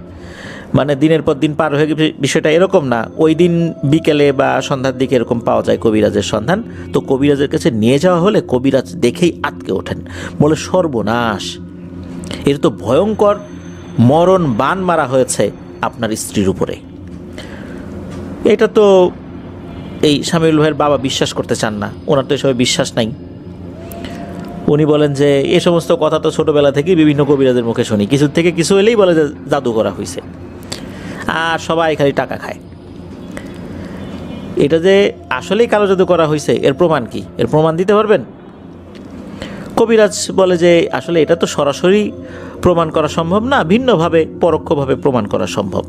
মানে দিনের পর দিন পার হয়ে গেছে, বিষয়টা এরকম না ওই দিন বিকেলে বা সন্ধ্যার দিকে এরকম পাওয়া যায় কবিরাজের সন্ধান। তো কবিরাজের কাছে নিয়ে যাওয়া হলে কবিরাজ দেখেই আটকে ওঠেন, বলে সর্বনাশ, এর তো ভয়ঙ্কর মরণ বান মারা হয়েছে আপনার স্ত্রীর উপরে। এটা তো এই শামিউল ভাইয়ের বাবা বিশ্বাস করতে চান না, ওনার তো এসবে বিশ্বাস নাই। উনি বলেন যে এ সমস্ত কথা তো ছোটোবেলা থেকেই বিভিন্ন কবিরাজের মুখে শুনি, কিছু থেকে কিছু এলেই বলে যে জাদু করা হয়েছে, আর সবাই খালি টাকা খায়। এটা যে আসলেই কালো জাদু করা হয়েছে, এর প্রমাণ কি, এর প্রমাণ দিতে পারবেন? কবিরাজ বলে যে আসলে এটা তো সরাসরি প্রমাণ করা সম্ভব না, ভিন্নভাবে পরোক্ষভাবে প্রমাণ করা সম্ভব।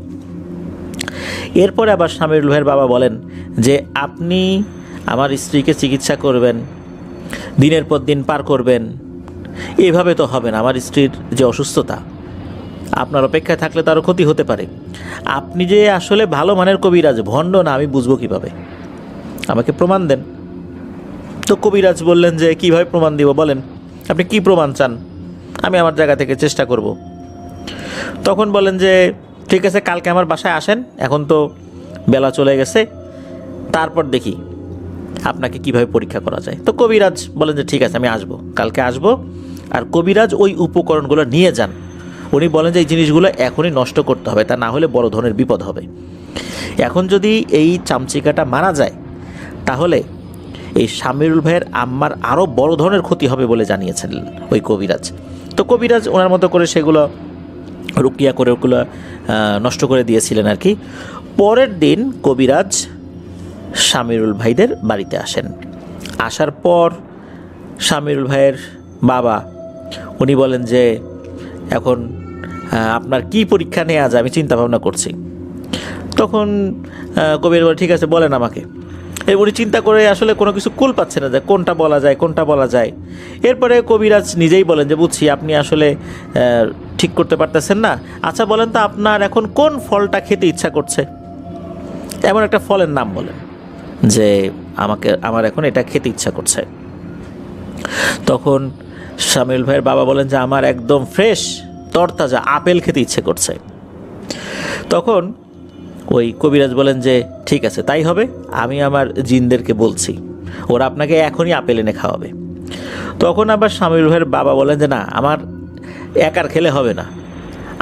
এরপরে আবার শামিউল ভাইয়ের বাবা বলেন যে আপনি আমার স্ত্রীকে চিকিৎসা করবেন, দিনের পর দিন পার করবেন, এভাবে তো হবে না, আমার স্ত্রীর যে অসুস্থতা, আপনার অপেক্ষায় থাকলে তো আরও ক্ষতি হতে পারে। আপনি যে আসলে ভালো মানের কবিরাজ, ভণ্ড না, আমি বুঝবো কিভাবে? আমাকে প্রমাণ দেন। তো কবিরাজ বললেন যে কীভাবে প্রমাণ দিব বলেন, আপনি কি প্রমাণ চান? আমি আমার জায়গা থেকে চেষ্টা করব। তখন বলেন যে ঠিক আছে, কালকে আমার বাসায় আসেন, এখন তো বেলা চলে গেছে, তারপর দেখি আপনাকে কিভাবে পরীক্ষা করা যায়। তো কবিরাজ বলেন যে ঠিক আছে, আমি আসবো, কালকে আসবো। আর কবিরাজ ওই উপকরণগুলো নিয়ে যান। উনি বলেন যে এই জিনিসগুলো এখনই নষ্ট করতে হবে, তা না হলে বড় ধরনের বিপদ হবে। এখন যদি এই চামচিকাটা মারা যায়, তাহলে এই শামিরুল ভাইয়ের আম্মার আরও বড় ধরনের ক্ষতি হবে বলে জানিয়েছেন ওই কবিরাজ। তো কবিরাজ ওনার মতো করে সেগুলো রুকিয়া করে ওগুলো নষ্ট করে দিয়েছিলেন আর কি। পরের দিন কবিরাজ শামিরুল ভাইদের বাড়িতে আসেন। আসার পর শামিরুল ভাইয়ের বাবা উনি বলেন যে এখন আপনার কি পরীক্ষা নেওয়া যায়, আমি চিন্তা ভাবনা করছি। তখন কবির বলে ঠিক আছে, বলেন আমাকে। উনি চিন্তা করে আসলে কোনো কিছু কুল পাচ্ছে না যে কোনটা বলা যায়, কোনটা বলা যায়। এরপরে কবিরাজ নিজেই বলেন যে বুঝছি, আপনি আসলে ঠিক করতে পারতেছেন না। আচ্ছা বলেন তো, আপনার এখন কোন ফলটা খেতে ইচ্ছা করছে? এমন একটা ফলের নাম বলেন যে আমার এখন এটা খেতে ইচ্ছা করছে। তখন শামিরুল ভাইয়ের বাবা বলেন যে আমার একদম ফ্রেশ তরতাজা আপেল খেতে ইচ্ছে করছে। তখন ওই কবিরাজ বলেন যে ঠিক আছে, তাই হবে, আমি আমার জিনদেরকে বলছি, ওরা আপনাকে এখনই আপেল এনে খাওয়াবে। তখন আবার শামিরুল ভাইয়ের বাবা বলেন যে না, আমার একার খেলে হবে না,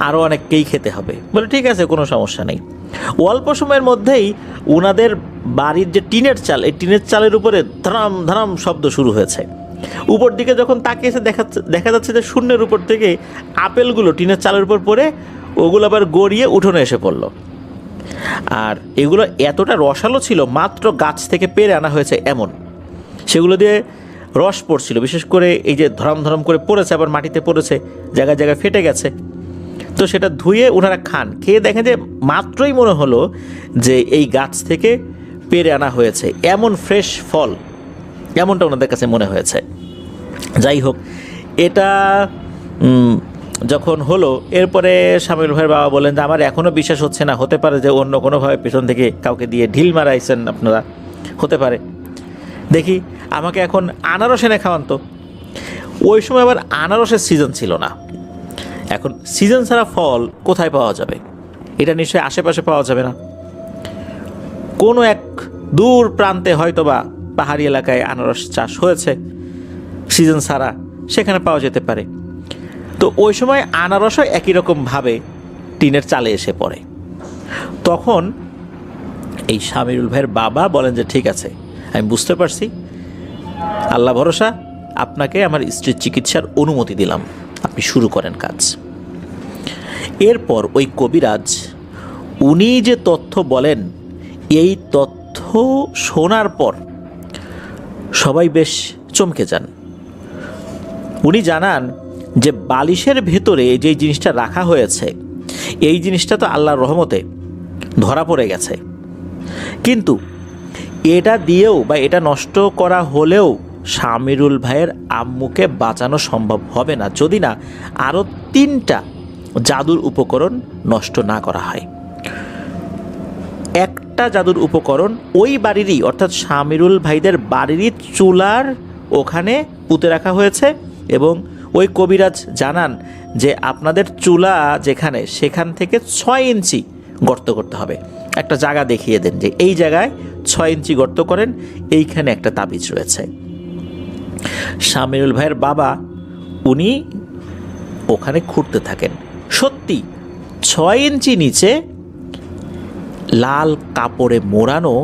আরও অনেককেই খেতে হবে। বলে ঠিক আছে, কোনো সমস্যা নেই। অল্প সময়ের মধ্যেই ওনাদের বাড়ির যে টিনের চাল, এই টিনের চালের উপরে ধরাম ধরাম শব্দ শুরু হয়েছে। উপর দিকে যখন তাকিয়েছে দেখা যাচ্ছে যে শূন্যের উপর থেকে আপেলগুলো টিনের চালের উপর পড়ে ওগুলো আবার গড়িয়ে উঠোনে এসে পড়লো। আর এগুলো এতটা রসালো ছিল, মাত্র গাছ থেকে পেরে আনা হয়েছে এমন, সেগুলো দিয়ে রস পড়ছিল। বিশেষ করে এই যে ধরম ধরম করে পড়েছে, আবার মাটিতে পড়েছে, জায়গায় জায়গায় ফেটে গেছে। তো সেটা ধুয়ে ওনারা খান, খেয়ে দেখেন যে মাত্রই মনে হলো যে এই গাছ থেকে পেরে আনা হয়েছে, এমন ফ্রেশ ফল, এমনটা ওনাদের কাছে মনে হয়েছে। যাই হোক, এটা যখন হলো, এরপরে শামিরুল ভাইয়ের বাবা বলেন যে আমার এখনও বিশ্বাস হচ্ছে না, হতে পারে যে অন্য কোনোভাবে পেছন থেকে কাউকে দিয়ে ঢিল মারাইছেন আপনারা, হতে পারে। দেখি আমাকে এখন আনারস এনে খাওয়ান তো। ওই সময় আবার আনারসের সিজন ছিল না। এখন সিজন ছাড়া ফল কোথায় পাওয়া যাবে? এটা নিশ্চয়ই আশেপাশে পাওয়া যাবে না, কোনো এক দূর প্রান্তে হয়তোবা পাহাড়ি এলাকায় আনারস চাষ হয়েছে সিজন ছাড়া, সেখানে পাওয়া যেতে পারে। তো ওই সময় আনারসও একই রকমভাবে টিনের চালে এসে পড়ে। তখন এই শামিরুল ভাইয়ের বাবা বলেন যে ঠিক আছে, আমি বুঝতে পারছি, আল্লাহ ভরসা, আপনাকে আমার স্ত্রীর চিকিৎসার অনুমতি দিলাম, আপনি শুরু করেন কাজ। এরপর ওই কবিরাজ উনি যে তথ্য বলেন, এই তথ্য শোনার পর সবাই বেশ চমকে যান। উনি জানান যে বালিশের ভেতরে যে জিনিসটা রাখা হয়েছে, এই জিনিসটা তো আল্লাহর রহমতে ধরা পড়ে গেছে, কিন্তু এটা দিয়েও বা এটা নষ্ট করা হলেও শামিরুল ভাইয়ের আম্মুকে বাঁচানো সম্ভব হবে না, যদি না আরও 3টা জাদুর উপকরণ নষ্ট না করা হয়। একটা জাদুর উপকরণ ওই বাড়িরই, অর্থাৎ শামিরুল ভাইদের বাড়িরই চুলার ওখানে পুঁতে রাখা হয়েছে, এবং ওই কবিরাজ জানান যে আপনাদের চুলা যেখানে, সেখান থেকে 6 ইঞ্চি গর্ত করতে হবে। একটা জায়গা দেখিয়ে দেন যে এই জায়গায় 6 ইঞ্চি গর্ত করেন, এইখানে একটা তাবিজ রয়েছে। শামিরুল ভাইয়ের বাবা উনি ওখানে খুঁড়তে থাকেন। সত্যি 6 ইঞ্চি নিচে লাল কাপড়ে মোড়ানো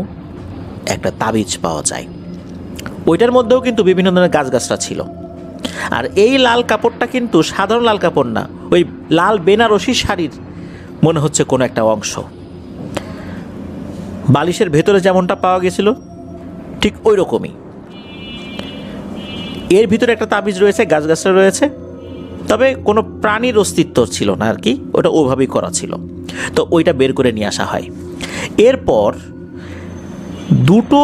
একটা তাবিজ পাওয়া যায়। ওইটার মধ্যেও কিন্তু বিভিন্ন ধরনের গাছগাছরা ছিল। আর এই লাল কাপড়টা কিন্তু সাধারণ লাল কাপড় না, ওই লাল বেনারসি শাড়ির মনে হচ্ছে কোনো একটা অংশ। বালিশের ভেতরে যেমনটা পাওয়া গেছিল ঠিক ওই রকমই। এর ভিতরে একটা তাবিজ রয়েছে, গাছগাছরা রয়েছে, তবে কোনো প্রাণীর অস্তিত্ব ছিল না আর কি, ওটা ওইভাবেই করা ছিল। তো ওইটা বের করে নিয়ে আসা হয়। এরপর 2টো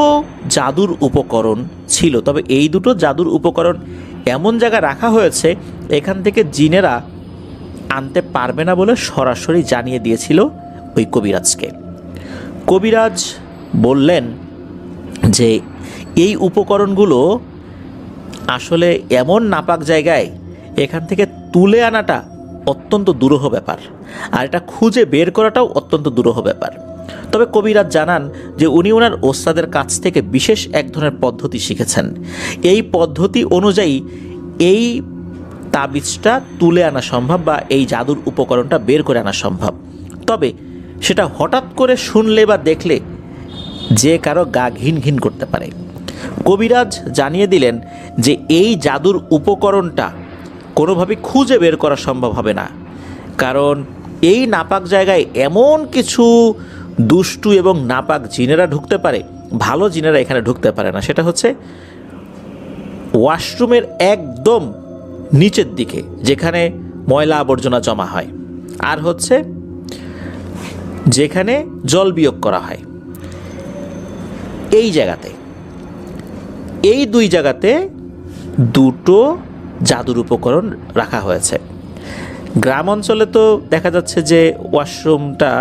জাদুর উপকরণ ছিল, তবে এই 2টো জাদুর উপকরণ এমন জায়গায় রাখা হয়েছে এখান থেকে জিনেরা আনতে পারবে না বলে সরাসরি জানিয়ে দিয়েছিল ওই কবিরাজকে। কবিরাজ বললেন যে এই উপকরণগুলো আসলে এমন নাপাক জায়গায় এখান থেকে তুলে আনাটা অত্যন্ত দুরূহ ব্যাপার, আর এটা খুঁজে বের করাটাও অত্যন্ত দুরূহ ব্যাপার। তবে কবিরাজ জানান যে উনি ওনার ওস্তাদের কাছ থেকে বিশেষ এক ধরনের পদ্ধতি শিখেছেন। এই পদ্ধতি অনুযায়ী এই তাবিজটা তুলে আনা সম্ভব বা এই জাদুর উপকরণটা বের করে আনা সম্ভব। তবে সেটা হঠাৎ করে শুনলে বা দেখলে যে কারো গা ঘিন ঘিন করতে পারে। কবিরাজ জানিয়ে দিলেন যে এই জাদুর উপকরণটা কোনোভাবে খুঁজে বের করা সম্ভব হবে না, কারণ এই নাপাক জায়গায় এমন কিছু দুষ্টু এবং নাপাক জিনেরা ঢুকতে পারে, ভালো জিনেরা এখানে ঢুকতে পারে না। সেটা হচ্ছে ওয়াশরুমের একদম নিচের দিকে যেখানে ময়লা আবর্জনা জমা হয়, আর হচ্ছে যেখানে জল বিয়োগ করা হয়, এই জায়গাতে, এই দুই জায়গাতে দুটো জাদুর উপকরণ রাখা হয়েছে। গ্রাম অঞ্চলে তো দেখা যাচ্ছে যে ওয়াশরুমটা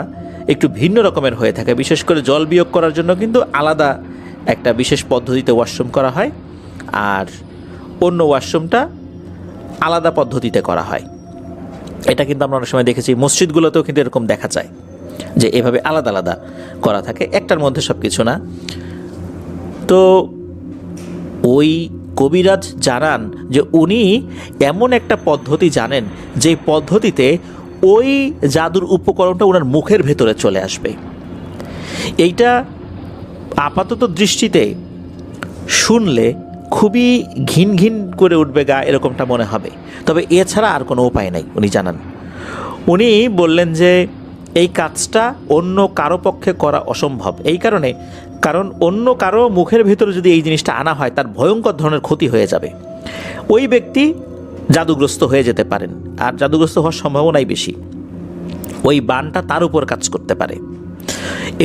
একটু ভিন্ন রকমের হয়ে থাকে, বিশেষ করে জল বিয়োগ করার জন্য কিন্তু আলাদা একটা বিশেষ পদ্ধতিতে ওয়াশরুম করা হয়, আর অন্য ওয়াশরুমটা আলাদা পদ্ধতিতে করা হয়। এটা কিন্তু আমরা অনেক সময় দেখেছি, মসজিদগুলোতেও কিন্তু এরকম দেখা যায় যে এভাবে আলাদা আলাদা করা থাকে, একটার মধ্যে সব কিছু না। তো ওই কবিরাজ জানান যে উনি এমন একটা পদ্ধতি জানেন যে পদ্ধতিতে ওই জাদুর উপকরণটা ওনার মুখের ভেতরে চলে আসবে। এইটা আপাতত দৃষ্টিতে শুনলে খুবই ঘিন ঘিন করে উঠবে গা, এরকমটা মনে হবে। তবে এছাড়া আর কোনো উপায় নাই উনি জানান। উনি বললেন যে এই কাজটা অন্য কারো পক্ষে করা অসম্ভব, এই কারণে কারণ অন্য কারো মুখের ভিতরে যদি এই জিনিসটা আনা হয় তার ভয়ঙ্কর ধরনের ক্ষতি হয়ে যাবে, ওই ব্যক্তি জাদুগ্রস্ত হয়ে যেতে পারেন, আর জাদুগ্রস্ত হওয়ার সম্ভাবনাই বেশি। ওই বানটা তার উপর কাজ করতে পারে,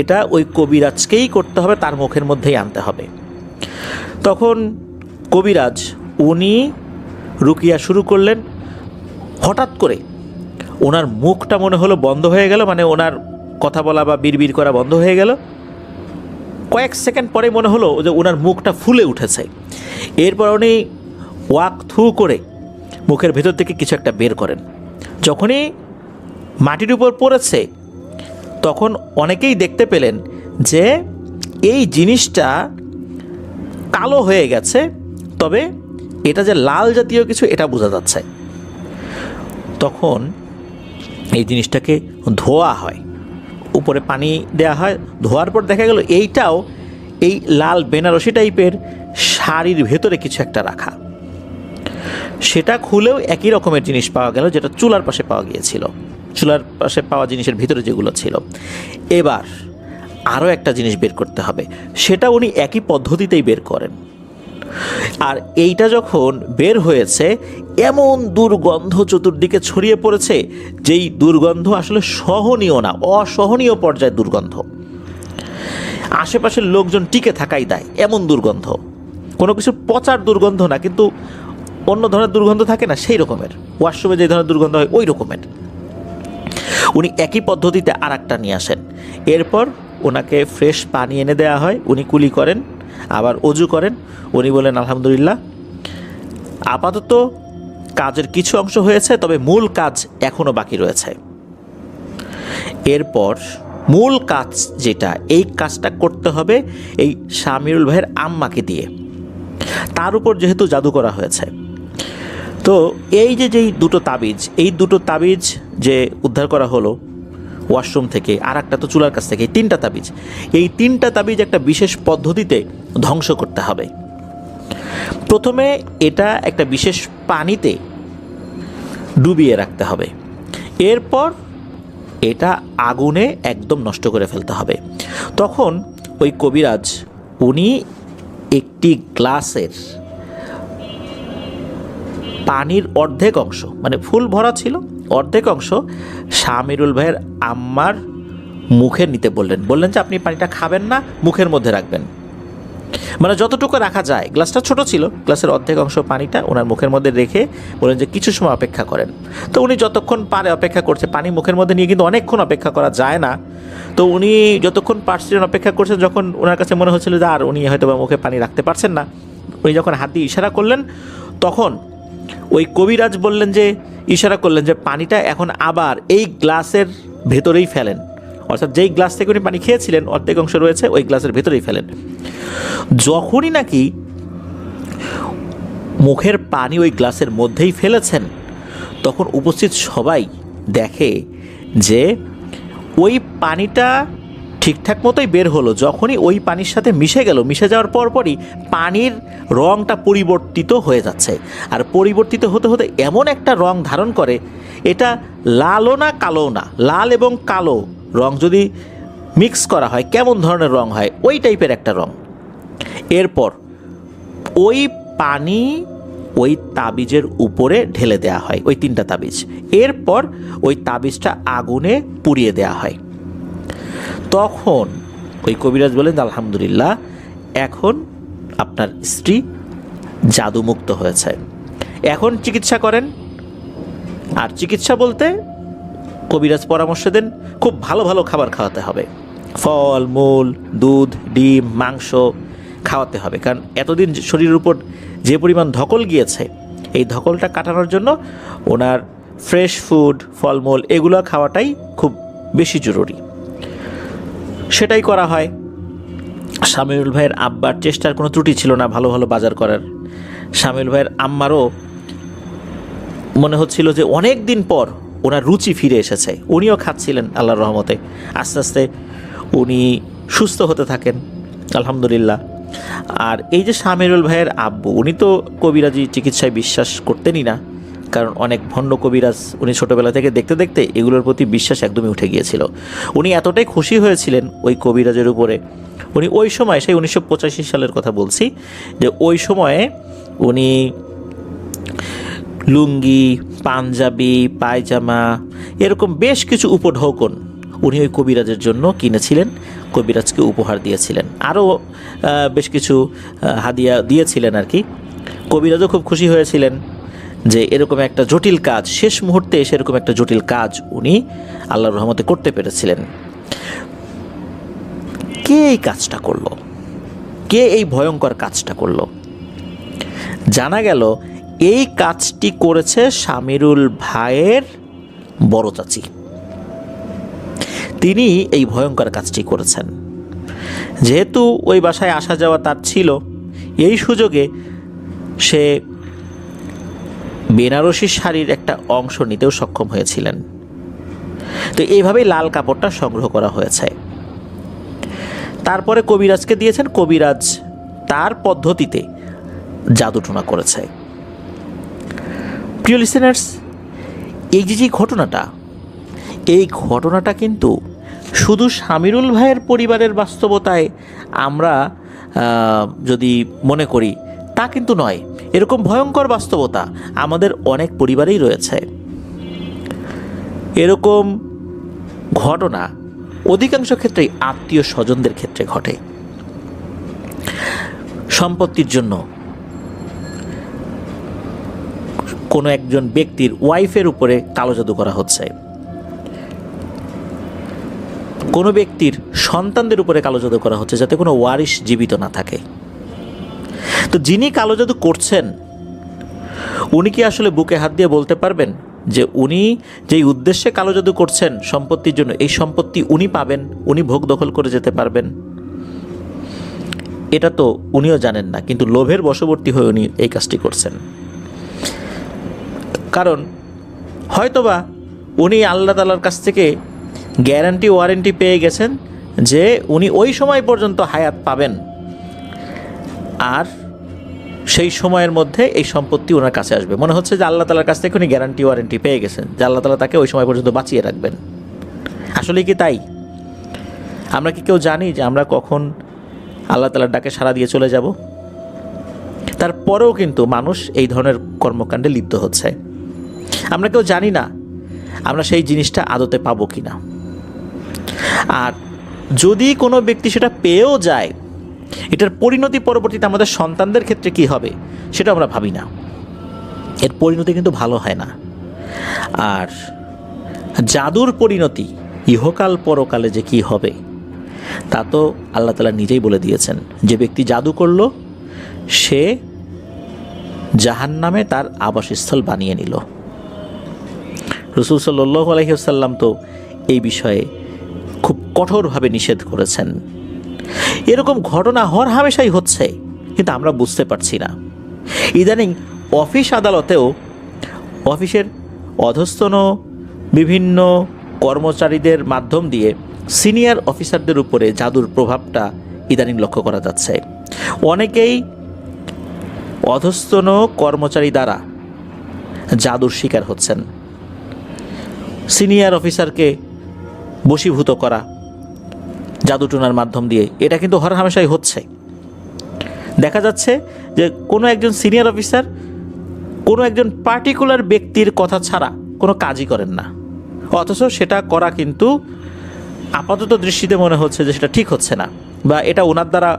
এটা ওই কবিরাজকেই করতে হবে, তার মুখের মধ্যেই আনতে হবে। তখন কবিরাজ উনি রুকিয়া শুরু করলেন। হঠাৎ করে ওনার মুখটা মনে হলো বন্ধ হয়ে গেল, মানে ওনার কথা বলা বা বিড়বিড় করা বন্ধ হয়ে গেল। কয়েক সেকেন্ড পরে মনে হলো যে ওনার মুখটা ফুলে উঠেছে। এরপর উনি ওয়াক থ্রু করে মুখের ভেতর থেকে কিছু একটা বের করেন। যখনই মাটির উপর পড়েছে তখন অনেকেই দেখতে পেলেন যে এই জিনিসটা কালো হয়ে গেছে, তবে এটা যে লাল জাতীয় কিছু এটা বোঝা যাচ্ছে। তখন এই জিনিসটাকে ধোয়া হয়, উপরে পানি দেওয়া হয়, ধোয়ার পর দেখা গেল এইটাও এই লাল বেনারসি টাইপের শাড়ির ভেতরে কিছু একটা রাখা। সেটা খুলেও একই রকমের জিনিস পাওয়া গেল যেটা চুলার পাশে পাওয়া গিয়েছিল, চুলার পাশে পাওয়া জিনিসের ভিতরে যেগুলো ছিল। এবার আরও একটা জিনিস বের করতে হবে, সেটা উনি একই পদ্ধতিতেই বের করেন। আর এইটা যখন বের হয়েছে এমন দুর্গন্ধ চতুর্দিকে ছড়িয়ে পড়েছে, যেই দুর্গন্ধ আসলে সহনীয় না, অসহনীয় পর্যায়ের দুর্গন্ধ। আশেপাশের লোকজন টিকে থাকাই দায় এমন দুর্গন্ধ, কোনো কিছু পচার দুর্গন্ধ না, কিন্তু অন্য ধরনের দুর্গন্ধ থাকে না সেই রকমের, ওয়াশরুমে যে ধরনের দুর্গন্ধ হয় ওই রকমের। উনি একই পদ্ধতিতে আর একটা নিয়ে আসেন। এরপর ওনাকে ফ্রেশ পানি এনে দেওয়া হয়, উনি কুলি করেন, আবার অজু করেন। উনি বলেন আলহামদুলিল্লাহ, আপাতত কাজের কিছু অংশ হয়েছে, তবে মূল কাজ এখনও বাকি রয়েছে। এরপর মূল কাজ যেটা, এই কাজটা করতে হবে এই শামিরুল ভাইয়ের আম্মাকে দিয়ে, তার উপর যেহেতু জাদু করা হয়েছে। তো এই যেই দুটো তাবিজ, এই দুটো তাবিজ যে উদ্ধার করা হলো ওয়াশরুম থেকে, আর একটা তো চুলার কাছ থেকে, এই তিনটা তাবিজ, এই তিনটা তাবিজ একটা বিশেষ পদ্ধতিতে ধ্বংস করতে হবে। প্রথমে এটা একটা বিশেষ পানিতে ডুবিয়ে রাখতে হবে, এরপর এটা আগুনে একদম নষ্ট করে ফেলতে হবে। তখন ওই কবিরাজ উনি একটি গ্লাসের পানির অর্ধেক অংশ, মানে ফুল ভরা ছিল, অর্ধেক অংশ শামিরুল ভাইয়ের আম্মার মুখে নিতে বললেন যে আপনি পানিটা খাবেন না, মুখের মধ্যে রাখবেন। মানে যতটুকু রাখা যায়, গ্লাসটা ছোট ছিল, গ্লাসের অর্ধেক অংশ পানিটা ওনার মুখের মধ্যে রেখে বলেন যে কিছু সময় অপেক্ষা করেন। তো উনি যতক্ষণ পারে অপেক্ষা করছে, পানি মুখের মধ্যে নিয়ে কিন্তু অনেকক্ষণ অপেক্ষা করা যায় না। তো উনি যতক্ষণ পারছিলেন অপেক্ষা করছেন, যখন ওনার কাছে মনে হচ্ছিল যে আর উনি হয়তো বা মুখে পানি রাখতে পারছেন না, উনি যখন হাত দিয়ে ইশারা করলেন, তখন ওই কবিরাজ বললেন যে, ইশারা করলেন যে পানিটা এখন আবার এই গ্লাসের ভেতরেই ফেলেন, অর্থাৎ যেই গ্লাস থেকে উনি পানি খেয়েছিলেন অর্ধেক অংশ রয়েছে ওই গ্লাসের ভেতরেই ফেলেন। যখনই নাকি মুখের পানি ওই গ্লাসের মধ্যেই ফেলেছেন, তখন উপস্থিত সবাই দেখে যে ওই পানিটা ঠিকঠাক মতোই বের হলো। যখনই ওই পানির সাথে মিশে গেল, মিশে যাওয়ার পরপরই পানির রঙটা পরিবর্তিত হয়ে যাচ্ছে। আর পরিবর্তিত হতে হতে এমন একটা রং ধারণ করে, এটা লালও না কালো না, লাল এবং কালো রং যদি মিক্স করা হয় কেমন ধরনের রং হয়, ওই টাইপের একটা রং। এরপর ওই পানি ওই তাবিজের উপরে ঢেলে দেওয়া হয়, ওই 3টা তাবিজ। এরপর ওই তাবিজটা আগুনে পুড়িয়ে দেওয়া হয়। তখন ওই কবিরাজ বলেন, আলহামদুলিল্লাহ, এখন আপনার স্ত্রী জাদুমুক্ত হয়েছে, এখন চিকিৎসা করেন। আর চিকিৎসা বলতে কবিরাজ পরামর্শ দেন খুব ভালো ভালো খাবার খাওয়াতে হবে, ফল মূল, দুধ, ডিম, মাংস খাওয়াতে হবে। কারণ এতদিন শরীরের উপর যে পরিমাণ ধকল গিয়েছে, এই ধকলটা কাটানোর জন্য ওনার ফ্রেশ ফুড, ফলমূল এগুলো খাওয়াটাই খুব বেশি জরুরি। সেটাই করা হয়। শামিউল ভাইয়ের আব্বার চেষ্টার কোনো ত্রুটি ছিল না ভালো ভালো বাজার করার। শামিউল ভাইয়ের আম্মারও মনে হচ্ছিল যে অনেক দিন পর ওনার রুচি ফিরে এসেছে, উনিও খাচ্ছিলেন আল্লাহর রহমতে। আস্তে আস্তে উনি সুস্থ হতে থাকেন, আলহামদুলিল্লাহ। আর এই যে শামিউল ভাইয়ের আব্বু, উনি তো কবিরাজি চিকিৎসায় বিশ্বাস করতেনই না, কারণ অনেক ভণ্ড কবিরাজ উনি ছোটোবেলা থেকে দেখতে দেখতে এগুলোর প্রতি বিশ্বাস একদমই উঠে গিয়েছিল। উনি এতটাই খুশি হয়েছিলেন ওই কবিরাজের উপরে, উনি ওই সময়, সেই 1985 সালের কথা বলছি, যে ওই সময়ে উনি লুঙ্গি, পাঞ্জাবি, পায়জামা এরকম বেশ কিছু উপঢৌকন উনি ওই কবিরাজের জন্য কিনেছিলেন, কবিরাজকে উপহার দিয়েছিলেন। আরও বেশ কিছু হাদিয়া দিয়েছিলেন আর কি। কবিরাজও খুব খুশি হয়েছিলেন যে এরকম একটা জটিল কাজ, শেষ মুহূর্তে এসে এরকম একটা জটিল কাজ উনি আল্লাহর রহমতে করতে পেরেছিলেন। কে এই কাজটা করলো? কে এই ভয়ঙ্কর কাজটা করলো? জানা গেল এই কাজটি করেছে শামিরুল ভাইয়ের বড় চাচি। তিনি এই ভয়ঙ্কর কাজটি করেছেন। যেহেতু ওই বাসায় আসা যাওয়া তার ছিল, এই সুযোগে সে বেনারসি শাড়ির একটা অংশ নিতেও সক্ষম হয়েছিলেন। তো এইভাবেই লাল কাপড়টা সংগ্রহ করা হয়েছে। তারপরে কবিরাজকে দিয়েছেন, কবিরাজ তার পদ্ধতিতে জাদুটোনা করেছে। প্রিয় লিসেনার্স, এই যে ঘটনাটা, এই ঘটনাটা কিন্তু শুধু শামিরুল ভাইয়ের পরিবারের বাস্তবতায় আমরা যদি মনে করি তা কিন্তু নয়। এরকম ভয়ঙ্কর বাস্তবতা আমাদের অনেক পরিবারেই রয়েছে। এরকম ঘটনা অধিকাংশ ক্ষেত্রেই আত্মীয় স্বজনদের ক্ষেত্রে ঘটে। সম্পত্তির জন্য কোনো একজন ব্যক্তির ওয়াইফের উপরে কালো জাদু করা হচ্ছে, কোনো ব্যক্তির সন্তানদের উপরে কালো জাদু করা হচ্ছে যাতে কোনো ওয়ারিশ জীবিত না থাকে। তো যিনি কালো জাদু করছেন উনি কি আসলে বুকে হাত দিয়ে বলতে পারবেন যে উনি যেই উদ্দেশ্যে কালো জাদু করছেন সম্পত্তির জন্য, এই সম্পত্তি উনি পাবেন, উনি ভোগ দখল করে যেতে পারবেন? এটা তো উনিও জানেন না, কিন্তু লোভের বশবর্তী হয়ে উনি এই কাজটি করছেন। কারণ হয়তোবা উনি আল্লাহ তাআলার কাছ থেকে গ্যারান্টি ওয়ারেন্টি পেয়ে গেছেন যে উনি ওই সময় পর্যন্ত হায়াত পাবেন, আর সেই সময়ের মধ্যে এই সম্পত্তি ওনার কাছে আসবে। মনে হচ্ছে যে আল্লাহ তাআলার কাছ থেকে উনি গ্যারান্টি ওয়ারেন্টি পেয়ে গেছেন যে আল্লাহ তাআলা তাকে ওই সময় পর্যন্ত বাঁচিয়ে রাখবেন। আসলে কি তাই? আমরা কি কেউ জানি যে আমরা কখন আল্লাহ তাআলার ডাকে সাড়া দিয়ে চলে যাব? তারপরেও কিন্তু মানুষ এই ধরনের কর্মকাণ্ডে লিপ্ত হচ্ছে। আমরা কেউ জানি না আমরা সেই জিনিসটা আদতে পাবো কি না। আর যদি কোনো ব্যক্তি সেটা পেয়েও যায়, এটার পরিণতি পরবর্তীতে আমাদের সন্তানদের ক্ষেত্রে কি হবে সেটা আমরা ভাবি না। এর পরিণতি কিন্তু ভালো হয় না। আর জাদুর পরিণতি ইহকাল পরকালে যে কি হবে তা তো আল্লাহ তাআলা নিজেই বলে দিয়েছেন। যে ব্যক্তি জাদু করলো সে জাহান্নামে তার আবাসস্থল বানিয়ে নিল। রাসূল সাল্লাল্লাহু আলাইহি ওয়াসাল্লাম তো এই বিষয়ে খুব কঠোরভাবে নিষেধ করেছেন। এরকম ঘটনা হর হামেশাই হচ্ছে, কিন্তু আমরা বুঝতে পারছি না। ইদানিং অফিস আদালতেও অফিসের অধস্তন বিভিন্ন কর্মচারীদের মাধ্যম দিয়ে সিনিয়র অফিসারদের উপরে জাদুর প্রভাবটা ইদানিং লক্ষ্য করা যাচ্ছে। অনেকেই অধস্তন কর্মচারী দ্বারা জাদুর শিকার হচ্ছেন। সিনিয়র অফিসারকে বশীভূত করা জাদুটোনার মাধ্যম দিয়ে, এটা কিন্তু হরহামেশাই হচ্ছে। দেখা যাচ্ছে যে কোনো একজন সিনিয়র অফিসার কোনো একজন পার্টিকুলার ব্যক্তির কথা ছাড়া কোনো কাজই করেন না, অথচ সেটা করা কিন্তু আপাতত দৃষ্টিতে মনে হচ্ছে যে সেটা ঠিক হচ্ছে না, বা এটা ওনার দ্বারা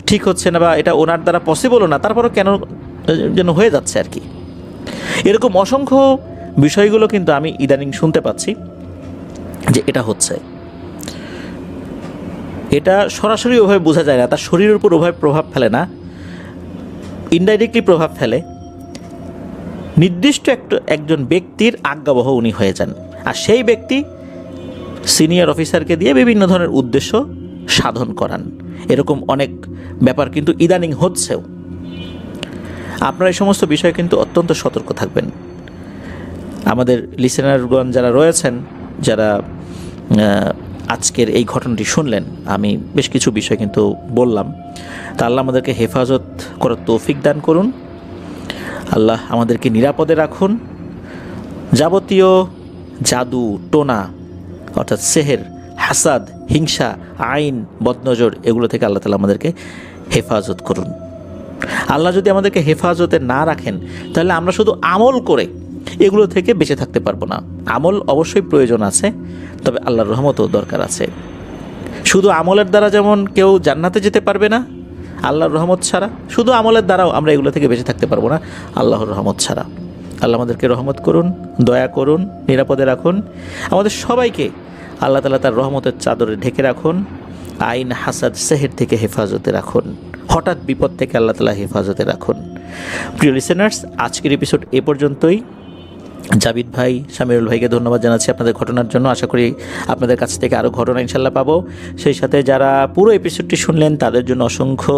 ঠিক হচ্ছে না, বা এটা ওনার দ্বারা পসিবলও না, তারপরও কেন যেন হয়ে যাচ্ছে আর কি। এরকম অসংখ্য বিষয়গুলো কিন্তু আমি ইদানিং শুনতে পাচ্ছি যে এটা হচ্ছে। এটা সরাসরি ওভাবে বোঝা যায় না, তার শরীরের উপর ওভাবে প্রভাব ফেলে না, ইনডাইরেক্টলি প্রভাব ফেলে। নির্দিষ্ট একজন ব্যক্তির আজ্ঞাবহ উনি হয়ে যান, আর সেই ব্যক্তি সিনিয়র অফিসারকে দিয়ে বিভিন্ন ধরনের উদ্দেশ্য সাধন করান। এরকম অনেক ব্যাপার কিন্তু ইদানিং হচ্ছেও। আপনারা এই সমস্ত বিষয়ে কিন্তু অত্যন্ত সতর্ক থাকবেন। আমাদের লিসেনারগণ যারা রয়েছেন, যারা আজকের এই ঘটনাটি শুনলেন, আমি বেশ কিছু বিষয় কিন্তু বললাম, তা আল্লাহ আমাদেরকে হেফাজত করার তৌফিক দান করুন। আল্লাহ আমাদেরকে নিরাপদে রাখুন। যাবতীয় জাদু টোনা অর্থাৎ সেহের, হাসাদ, হিংসা, আইন, বদনজর এগুলো থেকে আল্লাহ তাআলা আমাদেরকে হেফাজত করুন। আল্লাহ যদি আমাদেরকে হেফাজতে না রাখেন তাহলে আমরা শুধু আমল করে এগুলো থেকে বেঁচে থাকতে পারবো না। আমল অবশ্যই প্রয়োজন আছে, তবে আল্লাহর রহমতও দরকার আছে। শুধু আমলের দ্বারা যেমন কেউ জান্নাতে যেতে পারবে না আল্লাহর রহমত ছাড়া, শুধু আমলের দ্বারাও আমরা এগুলো থেকে বেঁচে থাকতে পারবো না আল্লাহর রহমত ছাড়া। আল্লাহ আমাদেরকে রহমত করুন, দয়া করুন, নিরাপদে রাখুন। আমাদের সবাইকে আল্লাহ তাআলা তার রহমতের চাদরে ঢেকে রাখুন। আইন, হাসাদ, সেহের থেকে হেফাজতে রাখুন। হঠাৎ বিপদ থেকে আল্লাহ তাআলা হেফাজতে রাখুন। প্রিয় লিসেনার্স, আজকের এপিসোড এ পর্যন্তই। জাবিদ ভাই, শামিরুল ভাইকে ধন্যবাদ জানাচ্ছি আপনাদের ঘটনার জন্য। আশা করি আপনাদের কাছ থেকে আরও ঘটনা ইনশাল্লাহ পাবো। সেই সাথে যারা পুরো এপিসোডটি শুনলেন তাদের জন্য অসংখ্য